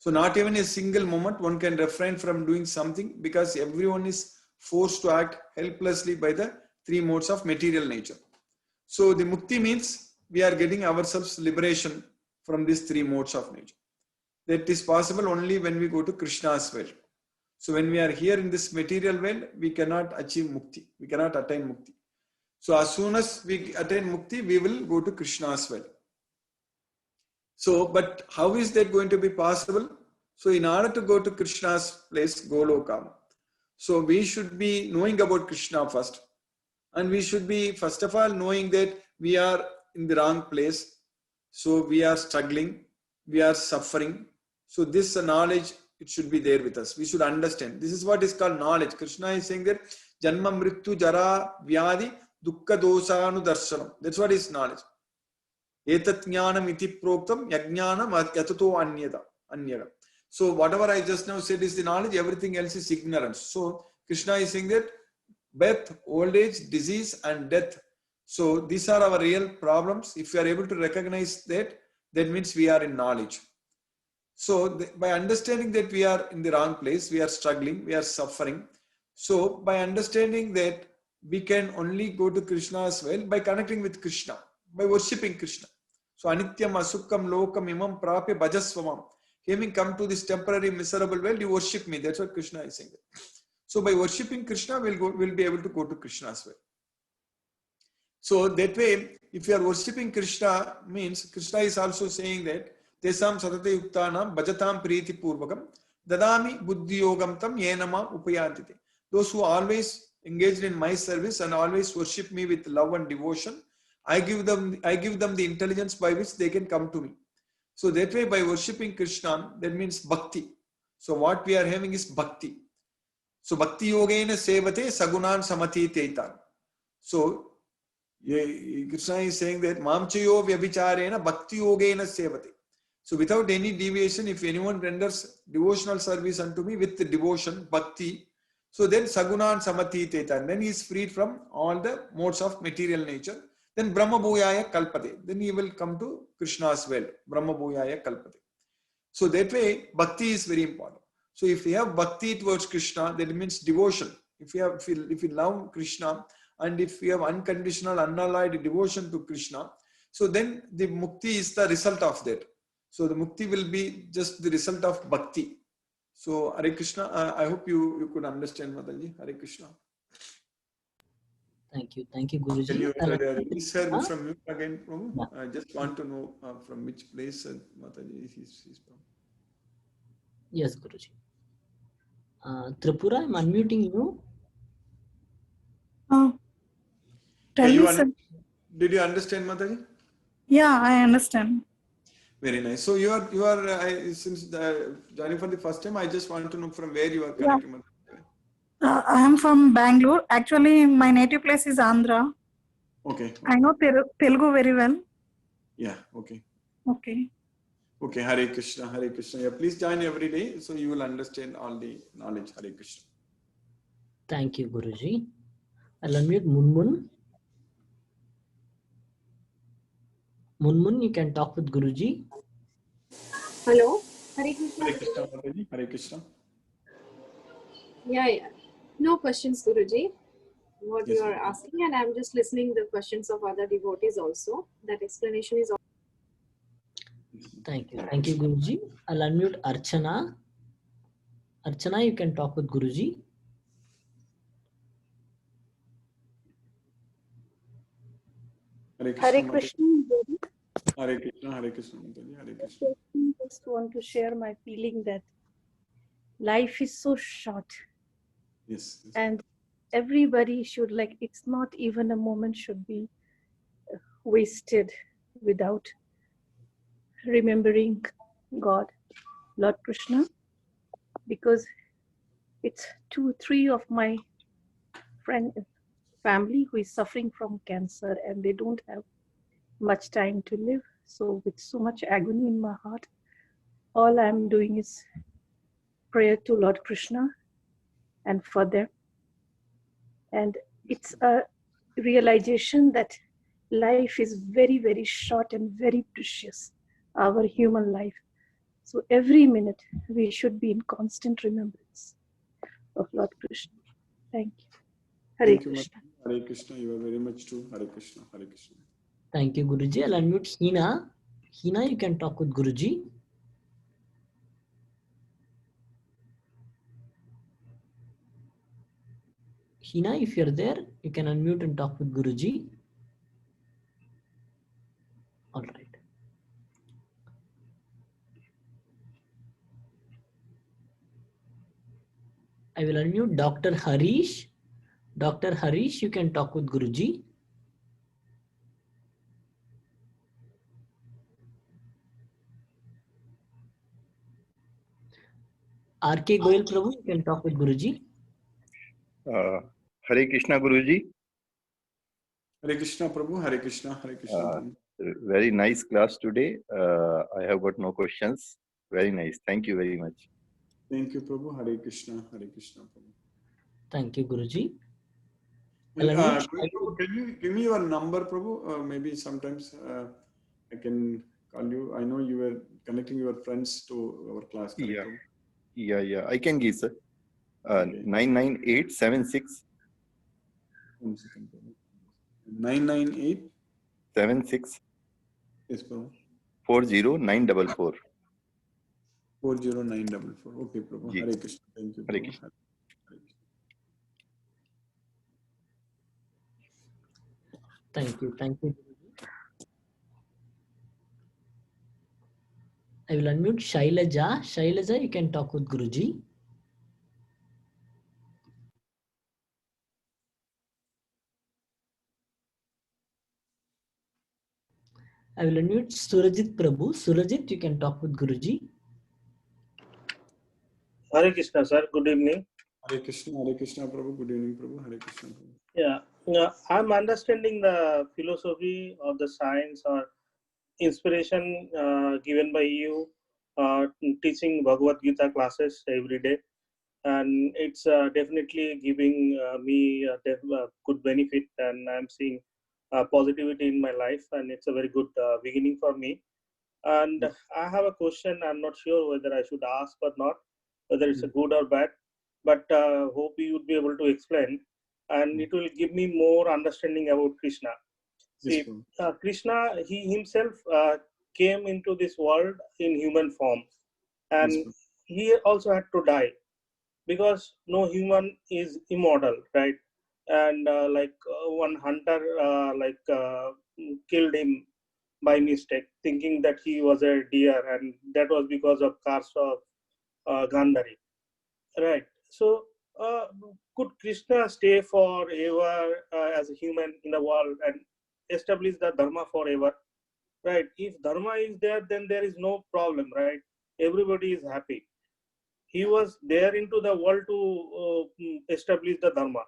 So not even a single moment one can refrain from doing something because everyone is forced to act helplessly by the three modes of material nature. So the mukti means we are getting ourselves liberation from these three modes of nature. That is possible only when we go to Krishna's world. So when we are here in this material world, we cannot achieve mukti. We cannot attain mukti. So as soon as we attain mukti, we will go to Krishna's world. So, but how is that going to be possible? So, in order to go to Krishna's place, Golokam, so we should be knowing about Krishna first. And we should be, first of all, knowing that we are in the wrong place. So, we are struggling, we are suffering. So, this knowledge, it should be there with us. We should understand. This is what is called knowledge. Krishna is saying that Janma Mrityu Jara Vyadi Dukkha Dosanu Darshanam. That's what is knowledge. Etat jnanam iti proktam yajnanam yatato anyada. So whatever I just now said is the knowledge, everything else is ignorance. So Krishna is saying that birth, old age, disease and death. So these are our real problems. If we are able to recognize that, that means we are in knowledge. So by understanding that we are in the wrong place, we are struggling, we are suffering. So by understanding that we can only go to Krishna as well by connecting with Krishna, by worshipping Krishna. So anityam asukkam lokam imam prapya bhajasvamam. Having come to this temporary miserable world, you worship me. That's what Krishna is saying. So by worshipping Krishna, we'll be able to go to Krishna as well. So that way, if you are worshipping Krishna, means Krishna is also saying that Tesam satate yuktanam bhajatam priti purvakam dadami buddhi yogam tam yenama upayantite. Those who always engaged in my service and always worship me with love and devotion, I give them the intelligence by which they can come to me. So that way, by worshipping Krishna, that means bhakti. So what we are having is bhakti. So bhakti yogena sevate sagunan samati teitan. So Krishna is saying that mamchayo vyabhicharena bhakti yogena sevate. So without any deviation, if anyone renders devotional service unto me with the devotion, bhakti, so then sagunan samati teitan. Then he is freed from all the modes of material nature. Then Brahma Bhuyaya Kalpate. Then he will come to Krishna's well. Brahma Bhuyaya Kalpate. So that way, bhakti is very important. So if we have bhakti towards Krishna, that means devotion. If we love Krishna and if we have unconditional, unalloyed devotion to Krishna, so then the mukti is the result of that. So the mukti will be just the result of bhakti. So Hare Krishna, I hope you could understand, Mataji. Hare Krishna.
Thank you. Thank you, Guruji.
Can you release her
Huh?
from mute again, Prabhu?
Yeah.
I just want to know from which place Mataji is from.
Yes, Guruji. Tripura, I'm unmuting you.
Tell me, sir.
Did you understand, Mataji?
Yeah, I understand.
Very nice. So you are since joining for the first time, I just want to know from where you are connecting. Mataji.
I am from Bangalore. Actually, my native place is Andhra.
Okay.
I know Telugu very well.
Yeah. Okay.
Okay.
Okay. Hare Krishna. Hare Krishna. Yeah, please join every day so you will understand all the knowledge. Hare Krishna.
Thank you, Guruji. I'll unmute Munmun. Munmun, you can talk with Guruji.
Hello. Hare Krishna.
Hare Krishna, Mataji. Hare Krishna.
Yeah. No questions, Guruji. What
Yes,
you are
ma'am.
asking, and I'm just listening the questions of other devotees also. That explanation is.
Thank you. Thank you, Guruji. I'll unmute Archana. Archana, you can talk with Guruji.
Hare
Hare
Krishna, Mataji.
Krishna, Guru.
Hare Krishna, Hare Krishna, Mataji. Hare Krishna.
I just want to share my feeling that life is so short
Yes. Yes.
and everybody should, like, it's not even a moment should be wasted without remembering God, Lord Krishna, because it's 2-3 of my family who is suffering from cancer and they don't have much time to live. So with so much agony in my heart, all I'm doing is prayer to Lord Krishna and for them. And it's a realization that life is very, very short and very precious, our human life. So every minute we should be in constant remembrance of Lord Krishna. Thank you. Hare
Thank you,
Krishna.
Mataji. Hare Krishna. You are very much true. Hare Krishna, Hare Krishna.
Thank you, Guruji. I'll unmute Hina. Hina, you can talk with Guruji. Hina, if you're there, you can unmute and talk with Guruji. All right. I will unmute Dr. Harish. Dr. Harish, you can talk with Guruji. R.K. Goyal Prabhu, you can talk with Guruji.
Hare Krishna Guruji.
Hare Krishna, Prabhu. Hare Krishna, Hare Krishna, Prabhu.
Very nice class today. I have got no questions. Very nice. Thank you very much.
Thank you, Prabhu. Hare Krishna, Hare Krishna, Prabhu.
Thank you, Guruji.
Prabhu, can you give me your number, Prabhu? Maybe sometimes I can call you. I know you were connecting your friends to our class. Correct,
Yeah.
Prabhu?
I can give, sir.
Okay.
99876
1 second, Prabhu. 998.
76
Yes, Prabhu.
40944.
40944. Okay, Prabhu.
Ji.
Hare Krishna. Thank you,
Hare
Prabhu.
Krishna.
Hare Krishna.
Thank you. Thank you. I will unmute Shailaja. Shailaja, you can talk with Guruji. I will unmute Surajit Prabhu. Surajit, you can talk with Guruji.
Hare Krishna, sir. Good evening.
Hare Krishna, Prabhu. Good evening, Prabhu. Hare Krishna, Prabhu.
Yeah, I'm understanding the philosophy of the science or inspiration given by you teaching Bhagavad Gita classes every day, and it's definitely giving me a good benefit, and I'm seeing positivity in my life, and it's a very good beginning for me. And I have a question. I'm not sure whether I should ask or not, whether it's a good or bad, but hope you would be able to explain, and it will give me more understanding about Krishna. See, Krishna, he himself came into this world in human form, and he also had to die because no human is immortal, right? And one hunter killed him by mistake, thinking that he was a deer, and that was because of curse of Gandhari, right? So, could Krishna stay forever as a human in the world and establish the dharma forever, right? If dharma is there, then there is no problem, right? Everybody is happy. He was there into the world to establish the dharma.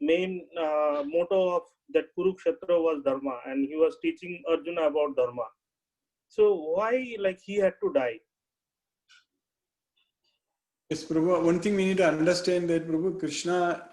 Main motto of that Kurukshetra was dharma, and he was teaching Arjuna about dharma. So why he had to die?
Yes, Prabhu. One thing we need to understand that Prabhu, Krishna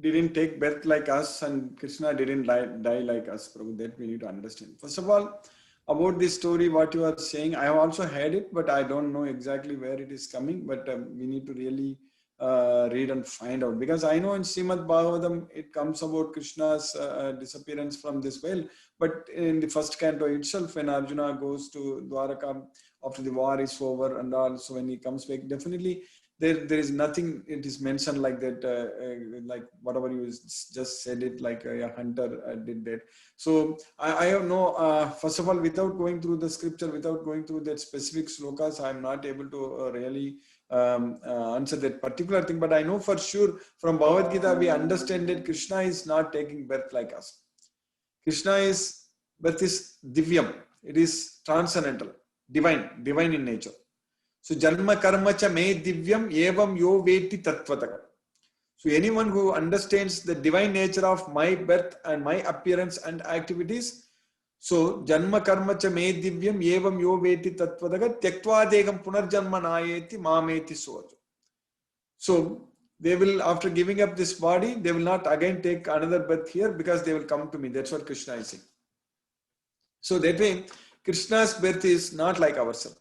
didn't take birth like us, and Krishna didn't die like us, Prabhu. That we need to understand. First of all, about this story, what you are saying, I have also heard it, but I don't know exactly where it is coming. But we need to really read and find out, because I know in Srimad Bhagavatam it comes about Krishna's disappearance from this well, but in the first canto itself, when Arjuna goes to Dwaraka after the war is over and also when he comes back, definitely there is nothing it is mentioned like that, like whatever you just said it, like a hunter did that. So I have no, first of all, without going through the scripture, without going through that specific slokas, I'm not able to really answer that particular thing. But I know for sure from Bhagavad Gita we understand that Krishna is not taking birth like us. Krishna's birth is divyam, it is transcendental, divine in nature. So janma karma cha me divyam evam yo veti tatvataka. So anyone who understands the divine nature of my birth and my appearance and activities, so janma karma cha me divyam evam yo veti tatvataka tyaktva degam punarjanma nayeti mameti sojo. So they will, after giving up this body, they will not again take another birth here because they will come to me. That's what Krishna is saying. So that way, Krishna's birth is not like ourselves.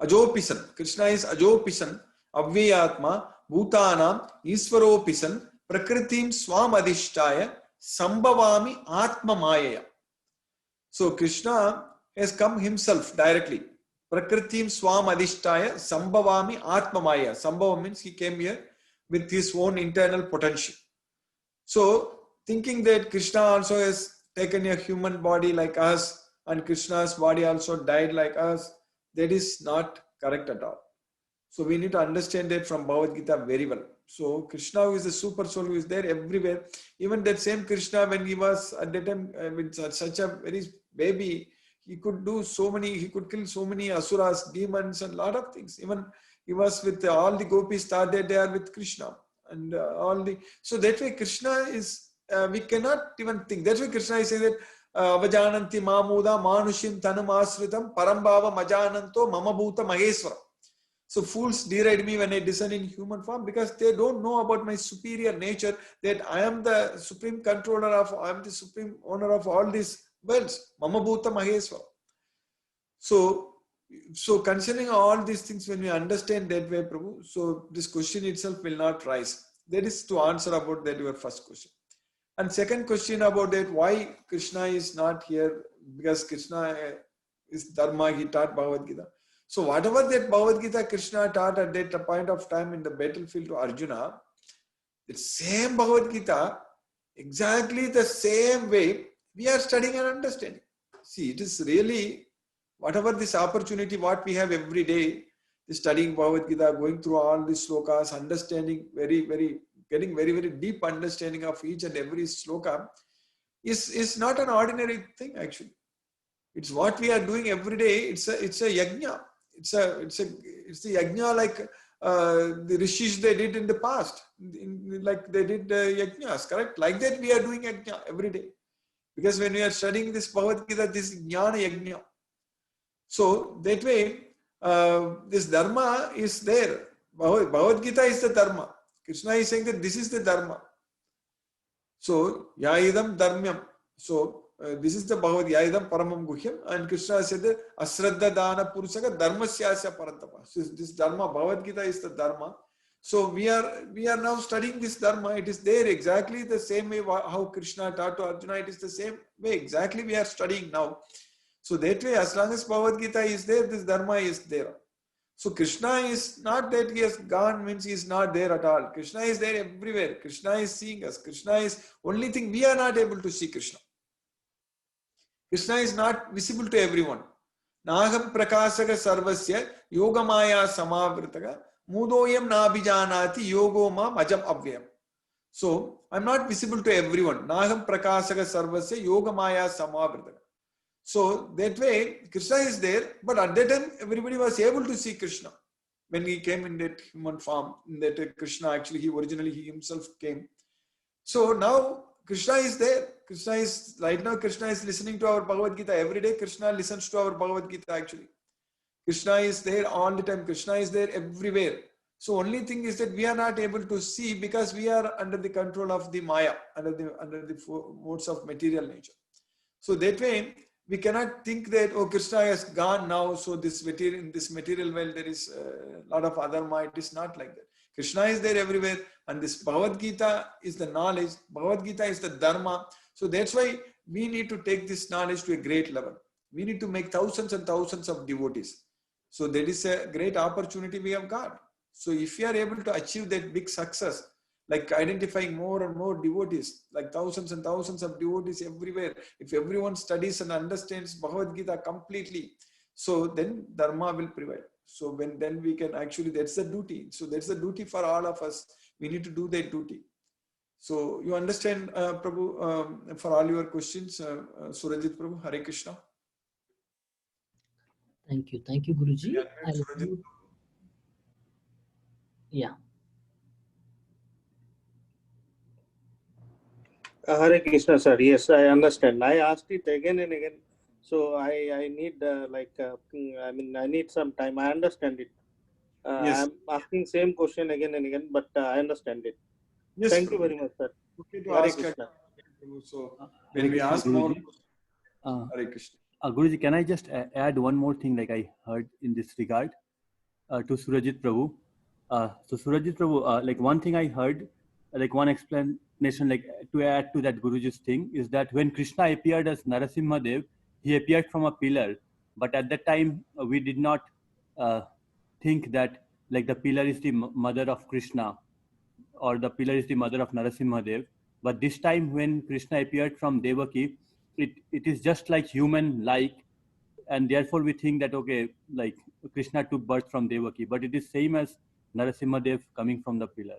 Ajopisan. Krishna is Ajopisan, Avyatma, Bhutanam, Iswaropisan, Prakritim Swam Adhishtaya, Sambhavami Atma Mayaya. So Krishna has come himself directly. Prakritim Swam Adhishtaya, Sambhavami Atma Maya. Sambhava means he came here with his own internal potential. So thinking that Krishna also has taken a human body like us and Krishna's body also died like us, that is not correct at all. So we need to understand that from Bhagavad Gita very well. So Krishna, who is the super soul, who is there everywhere. Even that same Krishna, when he was at that time with such a very baby, he could do so many, he could kill so many asuras, demons and a lot of things. Even he was with all the gopis started there with Krishna and all the, so that way Krishna is, we cannot even think. That's why Krishna is saying that Avajananti Mamuda Manushim Tanumasritam Parambhava Majananto Mama Bhuta Maheswara. So fools deride me when I descend in human form because they don't know about my superior nature, that I am the supreme controller of, I am the supreme owner of all these worlds. Mama Bhuta Maheswara. So concerning all these things, when we understand that way, Prabhu, so this question itself will not rise. That is to answer about that your first question. And second question about that, why Krishna is not here, because Krishna is Dharma, he taught Bhagavad Gita. So whatever that Bhagavad Gita Krishna taught at that point of time in the battlefield to Arjuna, the same Bhagavad Gita, exactly the same way we are studying and understanding. See, it is really, whatever this opportunity, what we have every day, studying Bhagavad Gita, going through all these slokas, understanding getting very deep understanding of each and every sloka is not an ordinary thing actually. It's what we are doing every day. It's a yajna. It's the yajna like the rishis they did in the past, like they did yajnas, correct? Like that we are doing yajna every day. Because when we are studying this Bhagavad Gita, this jnana yajna. So that way, this dharma is there. Bhagavad Gita is the dharma. Krishna is saying that this is the dharma. So, yaidam dharmyam. So, this is the Bhagavad Yaidam Paramam Guhyam, and Krishna said that Asraddha Dana Purusaka Dharmasyasya Parantapa. So this Dharma, Bhagavad Gita is the Dharma. So we are now studying this Dharma. It is there exactly the same way how Krishna taught to Arjuna. It is the same way exactly we are studying now. So that way, as long as Bhagavad Gita is there, this Dharma is there. So Krishna is not that he has gone means he is not there at all. Krishna is there everywhere. Krishna is seeing us. Krishna is only thing we are not able to see Krishna. Krishna is not visible to everyone. Naham prakasaka sarvasya yogamaya samavritaka mudoyam nabhijanati yogoma majam avyam. So I'm not visible to everyone. Naham prakasaka sarvasya yogamaya samavritaka. So that way Krishna is there, but at that time everybody was able to see Krishna when he came in that human form. In that Krishna actually he himself came. So now Krishna is there. Right now Krishna is listening to our Bhagavad Gita. Every day Krishna listens to our Bhagavad Gita actually. Krishna is there all the time. Krishna is there everywhere. So only thing is that we are not able to see because we are under the control of the Maya, under the modes of material nature. So that way we cannot think that, oh, Krishna has gone now, so in this material world there is a lot of other Maya. It is not like that. Krishna is there everywhere. And this Bhagavad Gita is the knowledge. Bhagavad Gita is the dharma. So that's why we need to take this knowledge to a great level. We need to make thousands and thousands of devotees. So that is a great opportunity we have got. So if you are able to achieve that big success, like identifying more and more devotees, like thousands and thousands of devotees everywhere, if everyone studies and understands Bhagavad Gita completely, so then dharma will prevail. So then we can actually, that's the duty. So that's the duty for all of us. We need to do that duty. So you understand, Prabhu, for all your questions, Surajit Prabhu, Hare Krishna.
Thank you, Guruji. Yeah.
Hare Krishna, sir. Yes, I understand. I asked it again and again. So I need I need some time. I understand it.
Yes.
I'm asking same question again and again, but I understand it.
Yes,
Thank you
Prabhu.
very much, sir.
Okay to
Hare
ask
Krishna.
So
Hare
when we
Krishna,
ask more,
Guruji.
Hare Krishna.
Guruji, can I just add one more thing like I heard in this regard to Surajit Prabhu? So Surajit Prabhu, like one thing I heard, like one explanation, like to add to that Guruji's thing, is that when Krishna appeared as Narasimha Dev, he appeared from a pillar. But at that time, we did not think that like the pillar is the mother of Krishna or the pillar is the mother of Narasimha Dev. But this time when Krishna appeared from Devaki, it is just like human-like, and therefore we think that, okay, like Krishna took birth from Devaki, but it is same as Narasimha Dev coming from the pillar.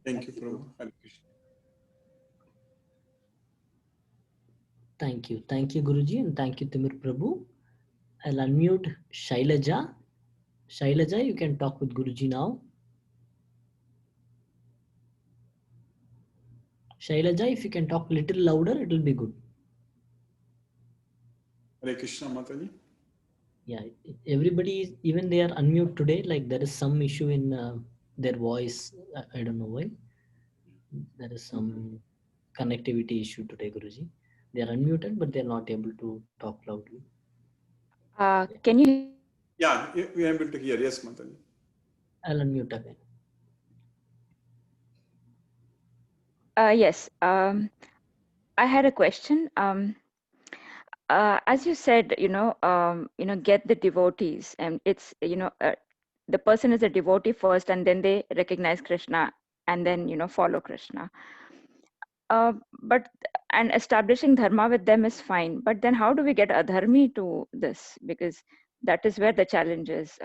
Thank you, Prabhu. Hare Krishna.
Thank you, Guruji, and thank you, Timur Prabhu. I'll unmute Shailaja. Shailaja, you can talk with Guruji now. Shailaja, if you can talk a little louder, it will be good.
Hare Krishna, Mataji.
Yeah, everybody is, even they are unmute today, like there is some issue in their voice. I don't know why. There is some connectivity issue today, Guruji. They are unmuted, but they are not able to talk loudly.
Can you?
Yeah, we are able to hear. Yes, Mataji.
I'll unmute again.
Yes. I had a question. As you said, get the devotees, and it's the person is a devotee first, and then they recognize Krishna, and then follow Krishna. But establishing dharma with them is fine. But then, how do we get adharmi to this? Because that is where the challenge is.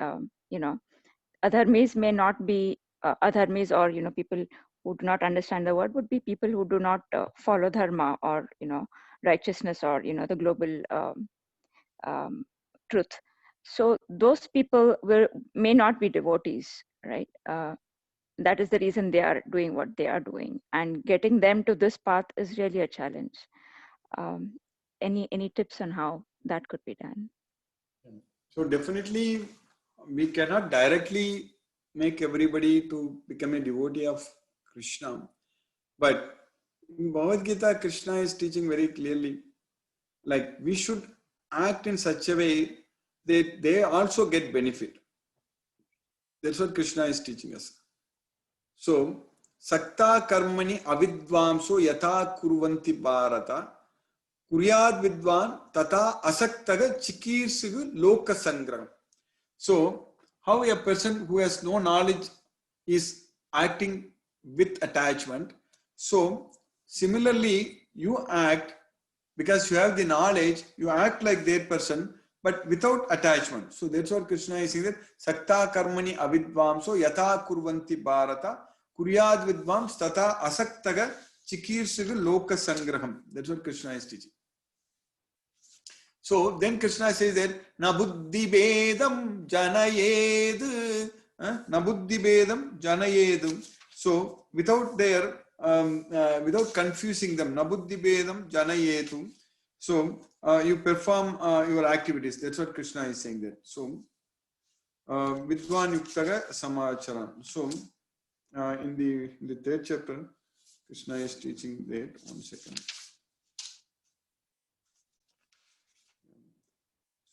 Adharmis may not be adharmis, or people who do not understand the word would be people who do not follow dharma, or righteousness, or the global truth. So those people may not be devotees, right? That is the reason they are doing what they are doing, and getting them to this path is really a challenge. Any tips on how that could be done?
So definitely we cannot directly make everybody to become a devotee of Krishna. But in Bhagavad Gita, Krishna is teaching very clearly, like we should act in such a way that they also get benefit. That's what Krishna is teaching us. So, Sakta karmani avidvamso yatha kurvanti bharata kuryad vidvan tata asaktaga chikirsigu loka sangraham. So, how a person who has no knowledge is acting with attachment. So, similarly, you act because you have the knowledge, you act like that person, but without attachment. So that's what Krishna is saying, that Sakta karmani avidvamso yatha kurvanti bharata kuryad vidvams tata asaktaga chikirsiga loka sangraham. That's what Krishna is teaching. So then Krishna says that na buddhi bedam janayed, na buddhi bedam janayed. So without their without confusing them, na buddhi bedam janayetu. So you perform your activities. That's what Krishna is saying there. So vidvan yuktaga samacharam. So in the third chapter, Krishna is teaching that. 1 second.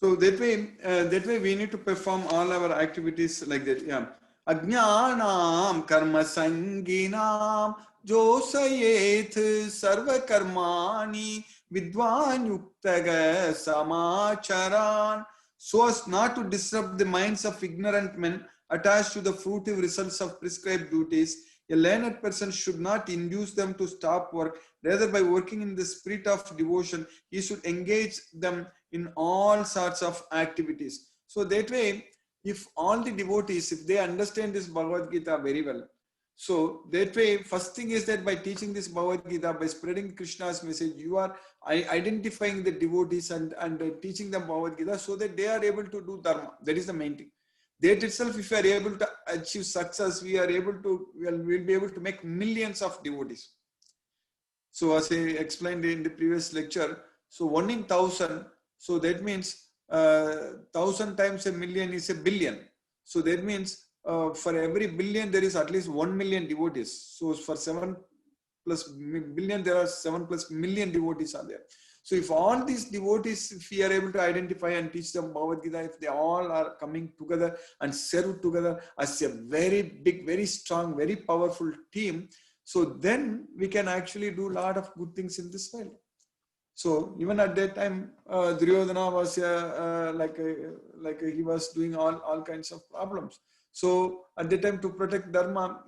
So that way we need to perform all our activities like that. Yeah. Ajnanam karma sanginam josayet sarva karmani vidwan yuktaga samacharan, so as not to disrupt the minds of ignorant men attached to the fruitive results of prescribed duties. A learned person should not induce them to stop work. Rather, by working in the spirit of devotion, he should engage them in all sorts of activities. So that way, if all the devotees, if they understand this Bhagavad Gita very well, so that way, first thing is that by teaching this Bhagavad Gita, by spreading Krishna's message, you are identifying the devotees and teaching them Bhagavad Gita so that they are able to do dharma. That is the main thing. That itself, if we are able to achieve success, we'll be able to make millions of devotees. So as I explained in the previous lecture, so 1 in 1,000, so that means 1,000 times a million is a billion. So that means for every billion, there is at least 1 million devotees. So for 7 plus billion, there are 7 plus million devotees are there. So if all these devotees, if we are able to identify and teach them Bhagavad Gita, if they all are coming together and serve together as a very big, very strong, very powerful team, so then we can actually do a lot of good things in this world. So even at that time, Duryodhana was like he was doing all kinds of problems. So at that time, to protect Dharma,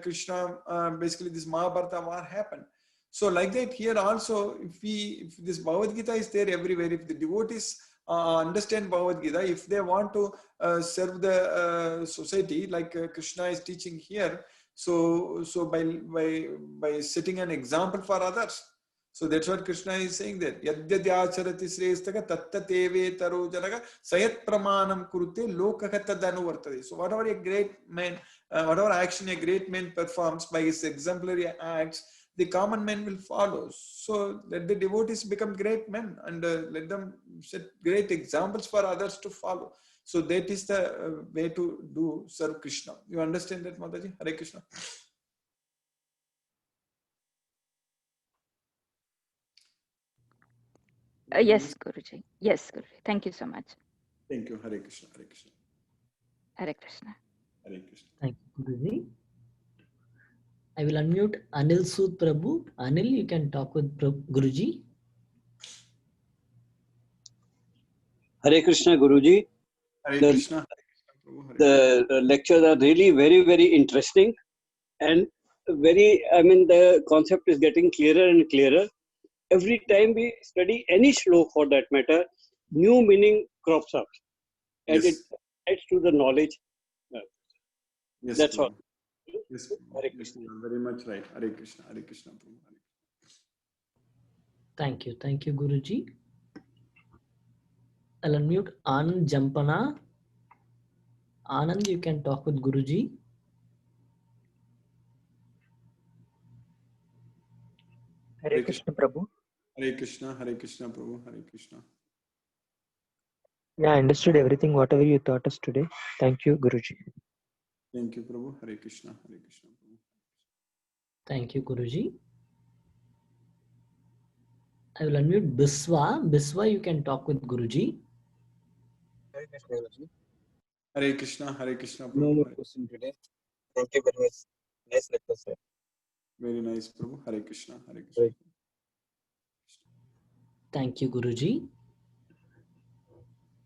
Krishna, basically this Mahabharata war happened. So like that here also, if this Bhagavad Gita is there everywhere, if the devotees understand Bhagavad Gita, if they want to serve the society, like Krishna is teaching here, so by setting an example for others. So that's what Krishna is saying there. Yadyadhyacharati srestaka tattateve taro janaga sayat pramanam kurute lokaka tadanu vartade. So whatever a great man, whatever action a great man performs by his exemplary acts, the common man will follow. So let the devotees become great men and let them set great examples for others to follow. So that is the way to do serve Krishna. You understand that, Mataji? Hare Krishna.
Yes, Guruji. Yes, Guruji. Thank you so much.
Thank you. Hare Krishna. Hare Krishna.
Hare Krishna.
Hare Krishna.
Thank you, Guruji. I will unmute Anil Sood Prabhu. Anil, you can talk with Guruji.
Hare Krishna, Guruji.
Hare Krishna.
The lectures are really very, very interesting and the concept is getting clearer and clearer. Every time we study any slok for that matter, new meaning crops up and
Yes.
it adds to the knowledge.
Yes,
That's
Prabhu.
all.
Yes,
Hare
yes, you are very much right. Hare Krishna. Hare Krishna. Prabhu. Hare
Thank you. Thank you, Guruji. I'll unmute Anand Jampana. Anand, you can talk with Guruji.
Hare Krishna, Prabhu.
Hare Krishna. Hare Krishna, Prabhu. Hare Krishna.
Yeah, I understood everything, whatever you taught us today. Thank you, Guruji.
Thank you, Prabhu. Hare Krishna. Hare Krishna, Prabhu.
Thank you, Guruji. I will unmute Biswa. Biswa, you can talk with Guruji.
Hare Krishna, Guruji.
Hare Krishna. Hare Krishna,
No
Prabhu.
more
Hare-
question today. Thank you very much. Nice lecture, sir.
Very nice, Prabhu. Hare Krishna. Hare Krishna.
Hare
Thank you, Guruji.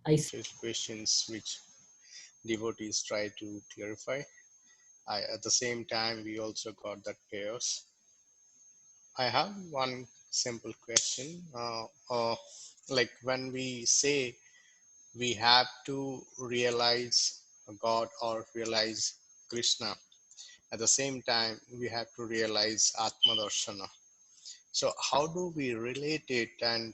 I
Questions which devotees try to clarify. At the same time, we also got that chaos. I have one simple question. Like when we say we have to realize God or realize Krishna, at the same time, we have to realize Atma Darshana. So how do we relate it and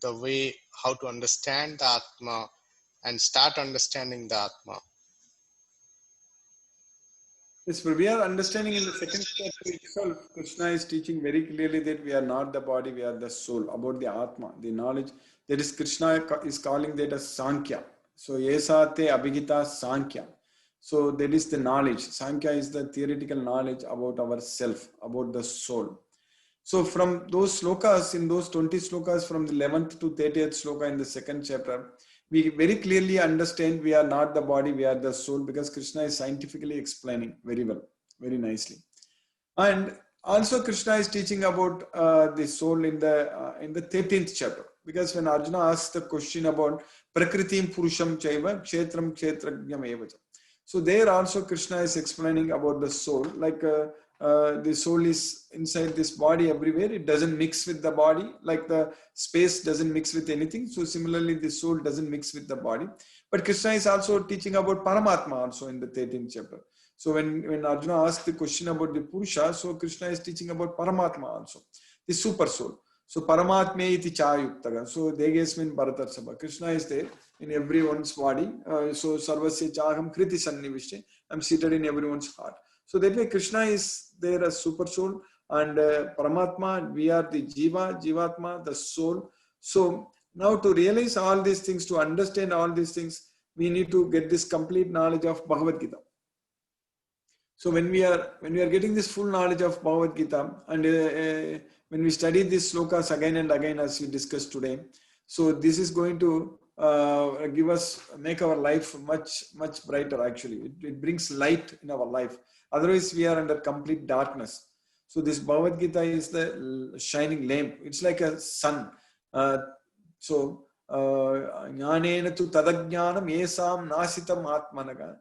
the way how to understand the Atma and start understanding the Atma?
Yes, but we are understanding in the second chapter itself, Krishna is teaching very clearly that we are not the body, we are the soul, about the Atma, the knowledge. That is, Krishna is calling that as Sankhya. So, Yesate Abhigita Sankhya. So, that is the knowledge. Sankhya is the theoretical knowledge about ourself, about the soul. So, from those slokas, in those 20 slokas, from the 11th to 30th sloka in the second chapter, we very clearly understand we are not the body, we are the soul, because Krishna is scientifically explaining very well, very nicely. And also Krishna is teaching about the soul in the 13th chapter, because when Arjuna asks the question about Prakritim Purusham Chaiva Kshetram Kshetrajnam Evacha. So there also Krishna is explaining about the soul, like the soul is inside this body everywhere. It doesn't mix with the body, like the space doesn't mix with anything. So similarly, the soul doesn't mix with the body. But Krishna is also teaching about Paramatma also in the 13th chapter. So when Arjuna asked the question about the Purusha, so Krishna is teaching about Paramatma also, the super soul. So Paramatme iti chayuktaga. So Degesmin Bharatar Sabha. Krishna is there in everyone's body. So Sarvasya Chaham Kriti Sannivishte. I'm seated in everyone's heart. So that way Krishna is there as super soul, and Paramatma, we are the Jiva, Jivatma, the soul. So now to realize all these things, to understand all these things, we need to get this complete knowledge of Bhagavad Gita. So when we are getting this full knowledge of Bhagavad Gita, and when we study these slokas again and again as we discussed today, so this is going to make our life much brighter. Actually, it brings light in our life. Otherwise, we are under complete darkness. So this Bhagavad Gita is the shining lamp. It's like a sun. So jnanena tu tadajnanam esam nasitam atmanaga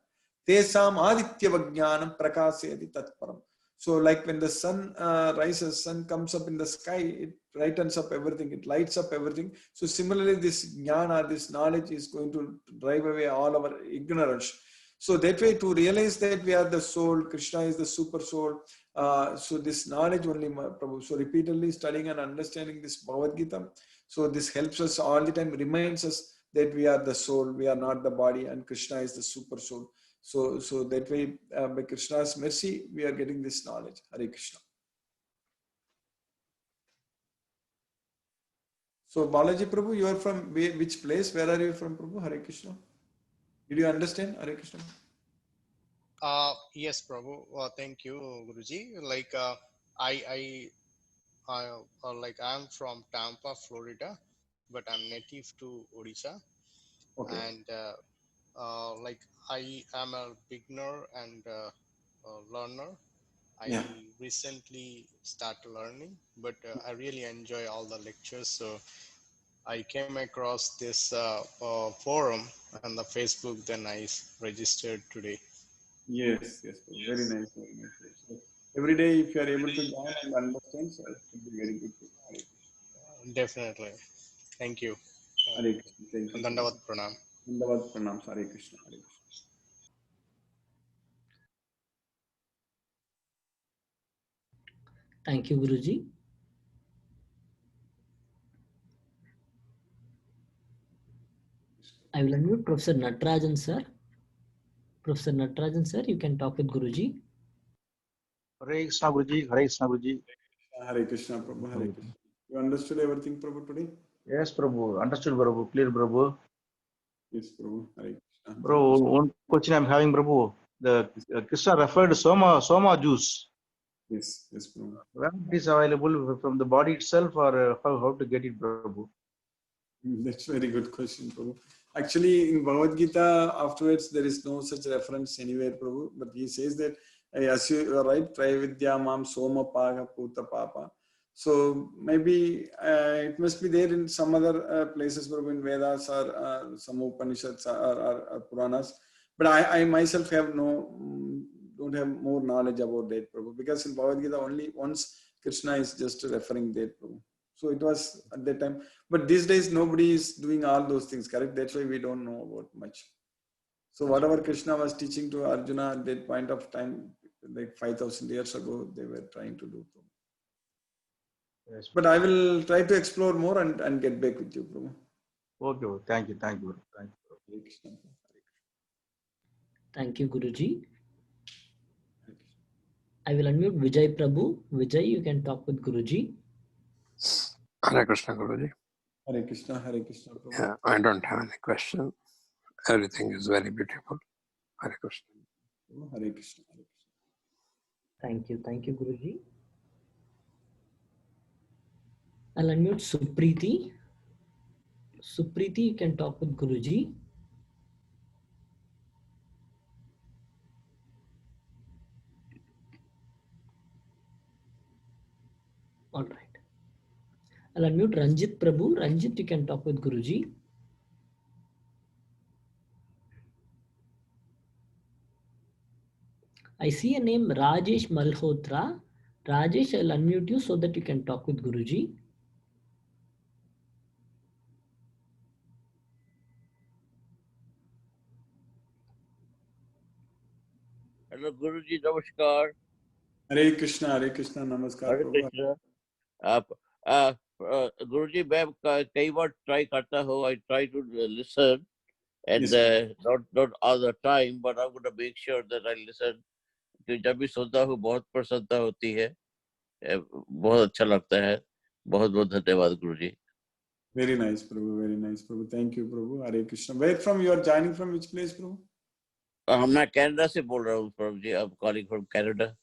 tesam aditya vajnanam prakasayati tatparam. So like when the sun rises, sun comes up in the sky, it brightens up everything, it lights up everything. So similarly, this jnana, this knowledge is going to drive away all our ignorance. So that way, to realize that we are the soul, Krishna is the super soul. So this knowledge only, Prabhu. So repeatedly studying and understanding this Bhagavad Gita. So this helps us all the time, reminds us that we are the soul, we are not the body, and Krishna is the super soul. So that way, by Krishna's mercy, we are getting this knowledge. Hare Krishna. So Balaji Prabhu, you are from which place? Where are you from, Prabhu? Hare Krishna. Did you understand? Hare Krishna.
Yes, Prabhu. Thank you, Guruji. Like I'm from Tampa, Florida, but I'm native to Odisha,
Okay.
and like I am a beginner and learner. I recently started learning, but I really enjoy all the lectures. So I came across this forum on the Facebook, then I registered today.
Yes, very nice, very nice. So every day, if you are able to join and understand, so it will be very good. Hare Krishna.
Definitely. Thank you.
Hare Krishna. Thank you.
Dandavat Pranam.
Dandavat Pranam. Hare Krishna. Hare Krishna.
Thank you, Guruji. I will unmute Professor Natarajan, sir. Professor Natarajan, sir, you can talk with Guruji.
Hare Krishna Guruji, Hare Krishna Guruji.
Hare Krishna, Prabhu. Hare Krishna. You understood everything, Prabhu, today?
Yes, Prabhu. Understood, Prabhu. Clear, Prabhu.
Yes, Prabhu. Hare Krishna.
Bro, one question I'm having, Prabhu. The Krishna referred Soma juice.
Yes, Prabhu.
Where it is available from the body itself, or how to get it, Prabhu?
That's a very good question, Prabhu. Actually, in Bhagavad Gita, afterwards, there is no such reference anywhere, Prabhu. But he says that, as you are right, Traividya Mam Soma Paga Puta Papa. So maybe it must be there in some other places, Prabhu, in Vedas or some Upanishads or Puranas. But I myself don't have more knowledge about that, Prabhu. Because in Bhagavad Gita, only once Krishna is just referring that, Prabhu. So it was at that time. But these days, nobody is doing all those things, correct? That's why we don't know about much. So whatever Krishna was teaching to Arjuna at that point of time, like 5,000 years ago, they were trying to do.
Yes.
But I will try to explore more and get back with you, Prabhu.
Okay, thank you. Thank you.
Hare Krishna.
Thank you, Guruji. I will unmute Vijay Prabhu. Vijay, you can talk with Guruji.
Hare Krishna, Guruji.
Hare Krishna, Hare Krishna, Prabhu.
Yeah, I don't have any question. Everything is very beautiful. Hare Krishna.
Hare Krishna, Hare Krishna.
Thank you, Guruji. I'll unmute Supriti. Supriti, you can talk with Guruji. All right. I'll unmute Ranjit Prabhu. Ranjit, you can talk with Guruji. I see a name Rajesh Malhotra. Rajesh, I'll unmute you so that you can talk with Guruji.
Hello, Guruji, namaskar.
Hare Krishna, namaskar.
Hare
Prabhu.
Krishna. Guruji, मैं कई बार try करता हूँ. I try to listen, and
Yes,
not all the time, but I'm going to make sure that I listen. क्योंकि जब भी सुनता हूँ बहुत प्रसन्नता होती है, बहुत अच्छा लगता है. बहुत बहुत धन्यवाद गुरुजी.
Very nice, Prabhu. Very nice, Prabhu. Thank you, Prabhu. Hare Krishna. Where from you are joining from? Which place, Prabhu?
मैं कनाडा से बोल रहा हूँ प्रभु जी. I'm calling from Canada.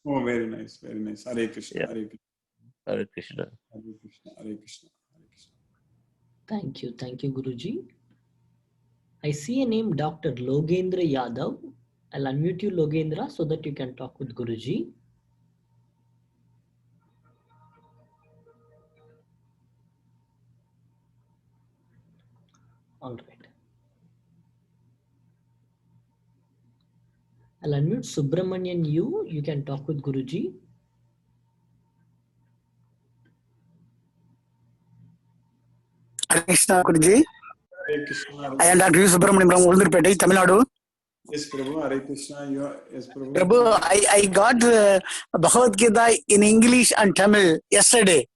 Oh, very nice, very nice. Hare Krishna,
Yeah.
Hare Krishna,
Hare Krishna.
Hare Krishna, Hare Krishna, Hare Krishna.
Thank you, Guruji. I see a name Dr. Logendra Yadav. I'll unmute you, Logendra, so that you can talk with Guruji. All right. I'll unmute Subramanian you. You can talk with Guruji.
Hare Krishna, Guruji.
Hare Krishna, Hare
I am Dr. Subramanian from Ulunurpeti, Tamil Nadu.
Yes, Prabhu. Hare Krishna. You are, yes, Prabhu.
Prabhu, I got Bhagavad Gita in English and Tamil yesterday.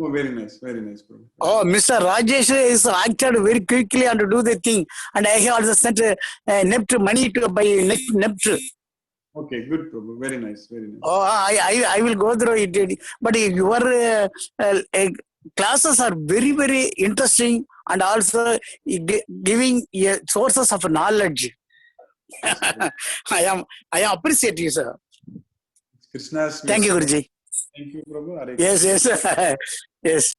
Oh, very nice, Prabhu.
Oh, Mr. Rajesh is acted very quickly and to do the thing. And I have also sent NEPT money to buy NEPT.
Okay, good, Prabhu. Very nice, very nice.
Oh, I will go through it. But your classes are very, very interesting and also giving sources of knowledge. I appreciate you, sir.
Krishna's
Thank you,
message.
Guruji.
Thank you, Prabhu. Hare
Yes,
Krishna.
yes, yes.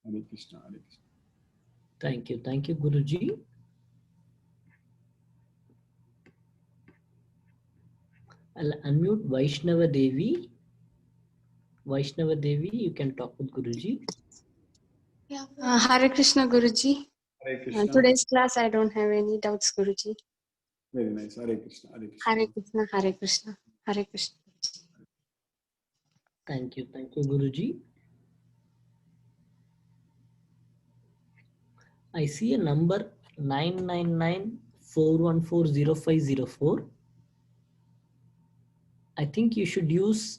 Hare Krishna, Hare Krishna.
Thank you, Guruji. I'll unmute Vaishnava Devi. Vaishnava Devi, you can talk with Guruji.
Yeah. Hare Krishna, Guruji.
Hare Krishna.
Today's class, I don't have any doubts, Guruji.
Very nice. Hare Krishna, Hare Krishna.
Hare Krishna, Hare Krishna, Hare Krishna.
Thank you, Guruji. I see a number 999-414-0504. I think you should use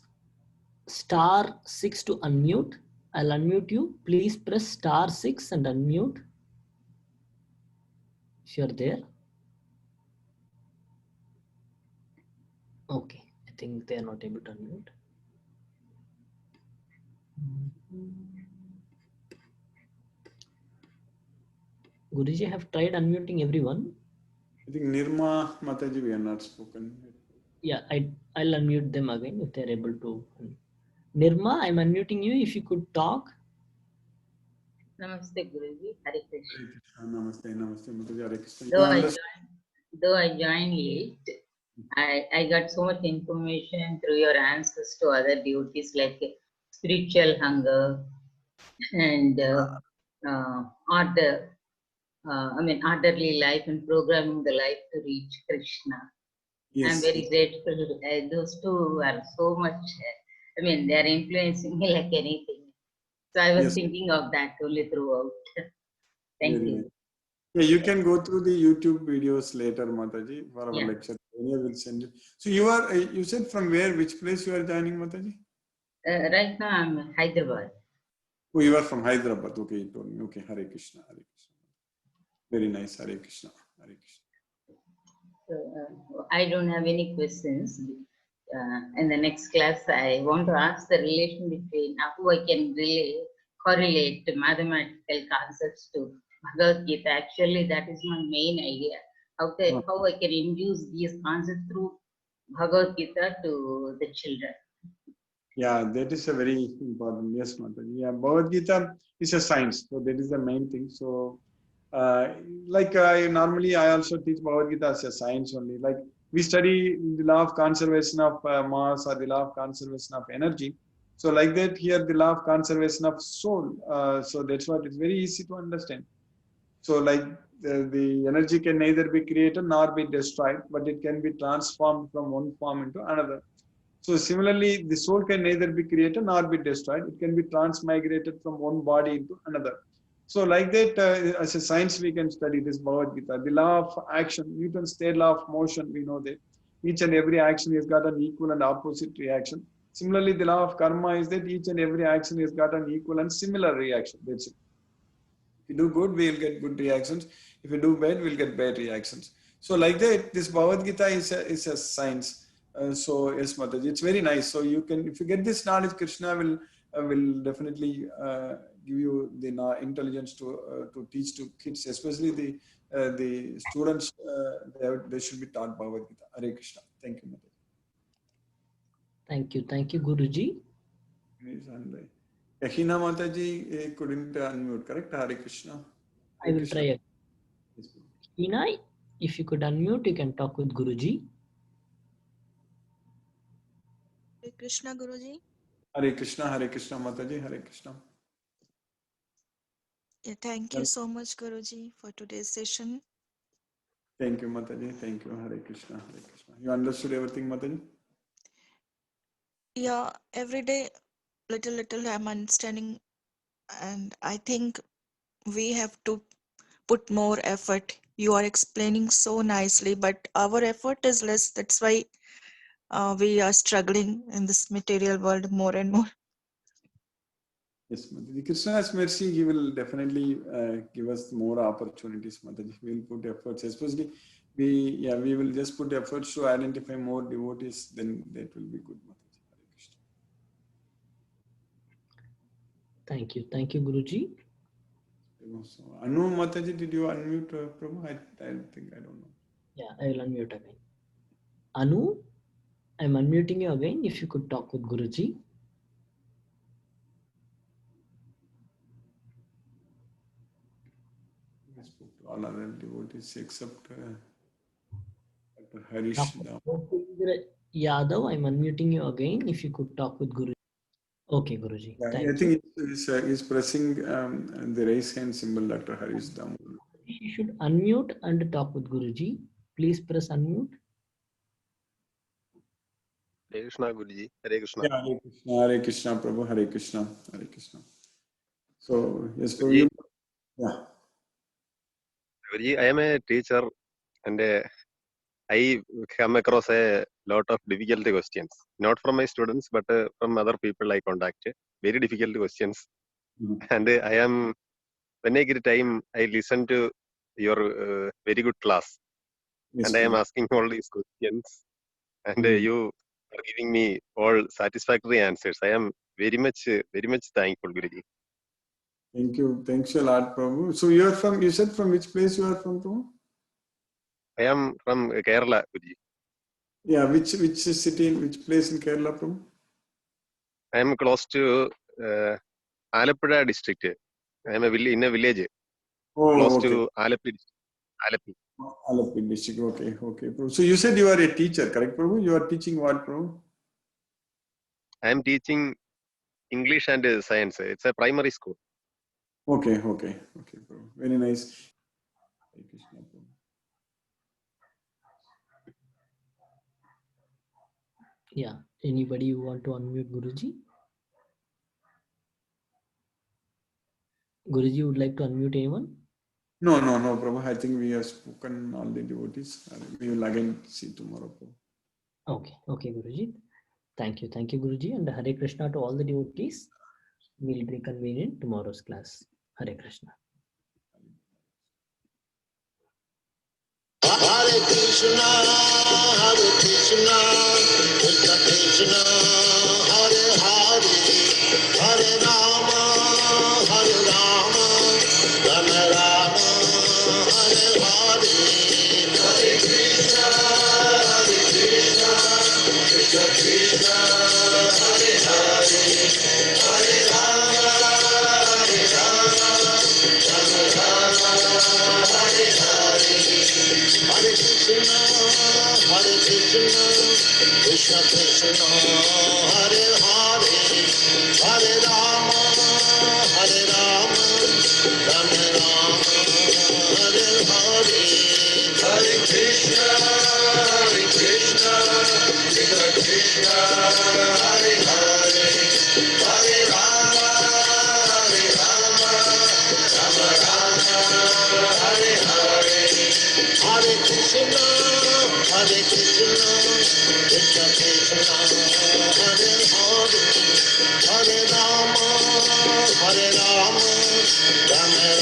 *6 to unmute. I'll unmute you. Please press *6 and unmute if you're there. Okay, I think they are not able to unmute. Guruji, I have tried unmuting everyone.
I think Nirma Mataji, we have not spoken.
Yeah, I'll unmute them again if they're able to. Nirma, I'm unmuting you. If you could talk.
Namaste, Guruji. Hare Krishna.
Namaste, Namaste, Mataji. Hare Krishna.
Though I joined late, I got so much information through your answers to other duties like spiritual hunger and orderly life and programming the life to reach Krishna.
Yes.
I'm very grateful. Those two are so much, they are influencing me like anything. So I was thinking of that only throughout. Thank
Very
you.
nice. Yeah, you can go through the YouTube videos later, Mataji, for our lecture. I will send you. So you said from where, which place you are joining, Mataji?
Right now I'm in Hyderabad.
Oh, you are from Hyderabad. Okay, you told me. Okay, Hare Krishna, Hare Krishna. Very nice, Hare Krishna, Hare Krishna.
I don't have any questions. In the next class, I want to ask the relation between how I can really correlate mathematical concepts to Bhagavad Gita. Actually, that is my main idea. How I can induce these concepts through Bhagavad Gita to the children.
Yeah, that is a very important. Yes, Mataji. Yeah, Bhagavad Gita is a science, so that is the main thing. So, like I also teach Bhagavad Gita as a science only. Like we study the law of conservation of mass or the law of conservation of energy. So, like that, here the law of conservation of soul. So that's what it's very easy to understand. So, like the energy can neither be created nor be destroyed, but it can be transformed from one form into another. So similarly, the soul can neither be created nor be destroyed. It can be transmigrated from one body into another. So like that, as a science, we can study this Bhagavad Gita. The law of action, Newton's third law of motion, we know that each and every action has got an equal and opposite reaction. Similarly, the law of karma is that each and every action has got an equal and similar reaction. That's it. If you do good, we will get good reactions. If you do bad, we'll get bad reactions. So like that, this Bhagavad Gita is a science. So yes, Mataji, it's very nice. So you can, if you get this knowledge, Krishna will definitely give you the intelligence to teach to kids, especially the students. They should be taught Bhagavad Gita. Hare Krishna. Thank you, Mataji.
Thank you, Guruji.
Yahina Mataji couldn't unmute, correct? Hare Krishna.
I will try again. Hina, if you could unmute, you can talk with Guruji.
Hare Krishna, Guruji.
Hare Krishna Mataji, Hare Krishna.
Yeah, thank you so much, Guruji, for today's session.
Thank you, Mataji. Thank you, Hare Krishna, Hare Krishna. You understood everything, Mataji?
Yeah, every day, little I'm understanding, and I think we have to put more effort. You are explaining so nicely, but our effort is less. That's why we are struggling in this material world more and more.
Yes, Mataji. Krishna's mercy, he will definitely give us more opportunities, Mataji. We will put efforts, especially we will just put efforts to identify more devotees, then that will be good, Mataji. Hare Krishna.
Thank you, Guruji.
So, Anu Mataji, did you unmute Prabhu? I think, I don't know.
Yeah, I will unmute again. Anu, I'm unmuting you again. If you could talk with Guruji.
I spoke to all other devotees except Dr. Harish.
Yadav, I'm unmuting you again. If you could talk with Guruji. Okay, Guruji.
Yeah,
Thank
I think he's pressing the raise hand symbol, Dr. Harish Damur.
You should unmute and talk with Guruji. Please press unmute.
Hare Krishna, Guruji. Hare Krishna.
Yeah, Hare Krishna, Prabhu. Hare Krishna, Hare Krishna. So, yes, Prabhu. Yeah.
Guruji, I am a teacher and I come across a lot of difficult questions, not from my students, but from other people I contact. Very difficult questions. And when I get time, I listen to your very good class.
Yes,
and I am asking all these questions. And you are giving me all satisfactory answers. I am very much thankful, Guruji.
Thank you. Thanks a lot, Prabhu. So you said from which place you are from, Prabhu?
I am from Kerala, Guruji.
Yeah, which city, which place in Kerala, Prabhu?
I am close to Alappuzha district. I am in a village close to Alappuzha district.
Alappuzha district. Okay, Prabhu. So you said you are a teacher, correct, Prabhu? You are teaching what, Prabhu?
I am teaching English and science. It's a primary school.
Okay, Prabhu. Very nice. Thank you, Prabhu.
Yeah. Anybody who want to unmute Guruji? Guruji would like to unmute anyone?
No, Prabhu. I think we have spoken all the devotees. We will again see tomorrow, Prabhu.
Okay, Guruji. Thank you, Guruji. And Hare Krishna to all the devotees. We'll reconvene in tomorrow's class. Hare Krishna.
Hare Krishna, Krishna Krishna, Hare Hare, Hare Rama, Rama Rama, Hare Hare. Hare Krishna, Krishna Krishna, Hare Hare, Hare Rama, Hare Rama, Rama Rama, Hare Hare, Hare Krishna, Krishna Krishna, Hare Hare, Hare Rama, Hare Rama, Rama Rama, Hare Hare, Hare Krishna, Krishna Krishna, Hare Hare, Hare Rama, Rama Rama, Hare Hare, Hare Krishna, Krishna Krishna, Hare Hare, Hare Rama, Rama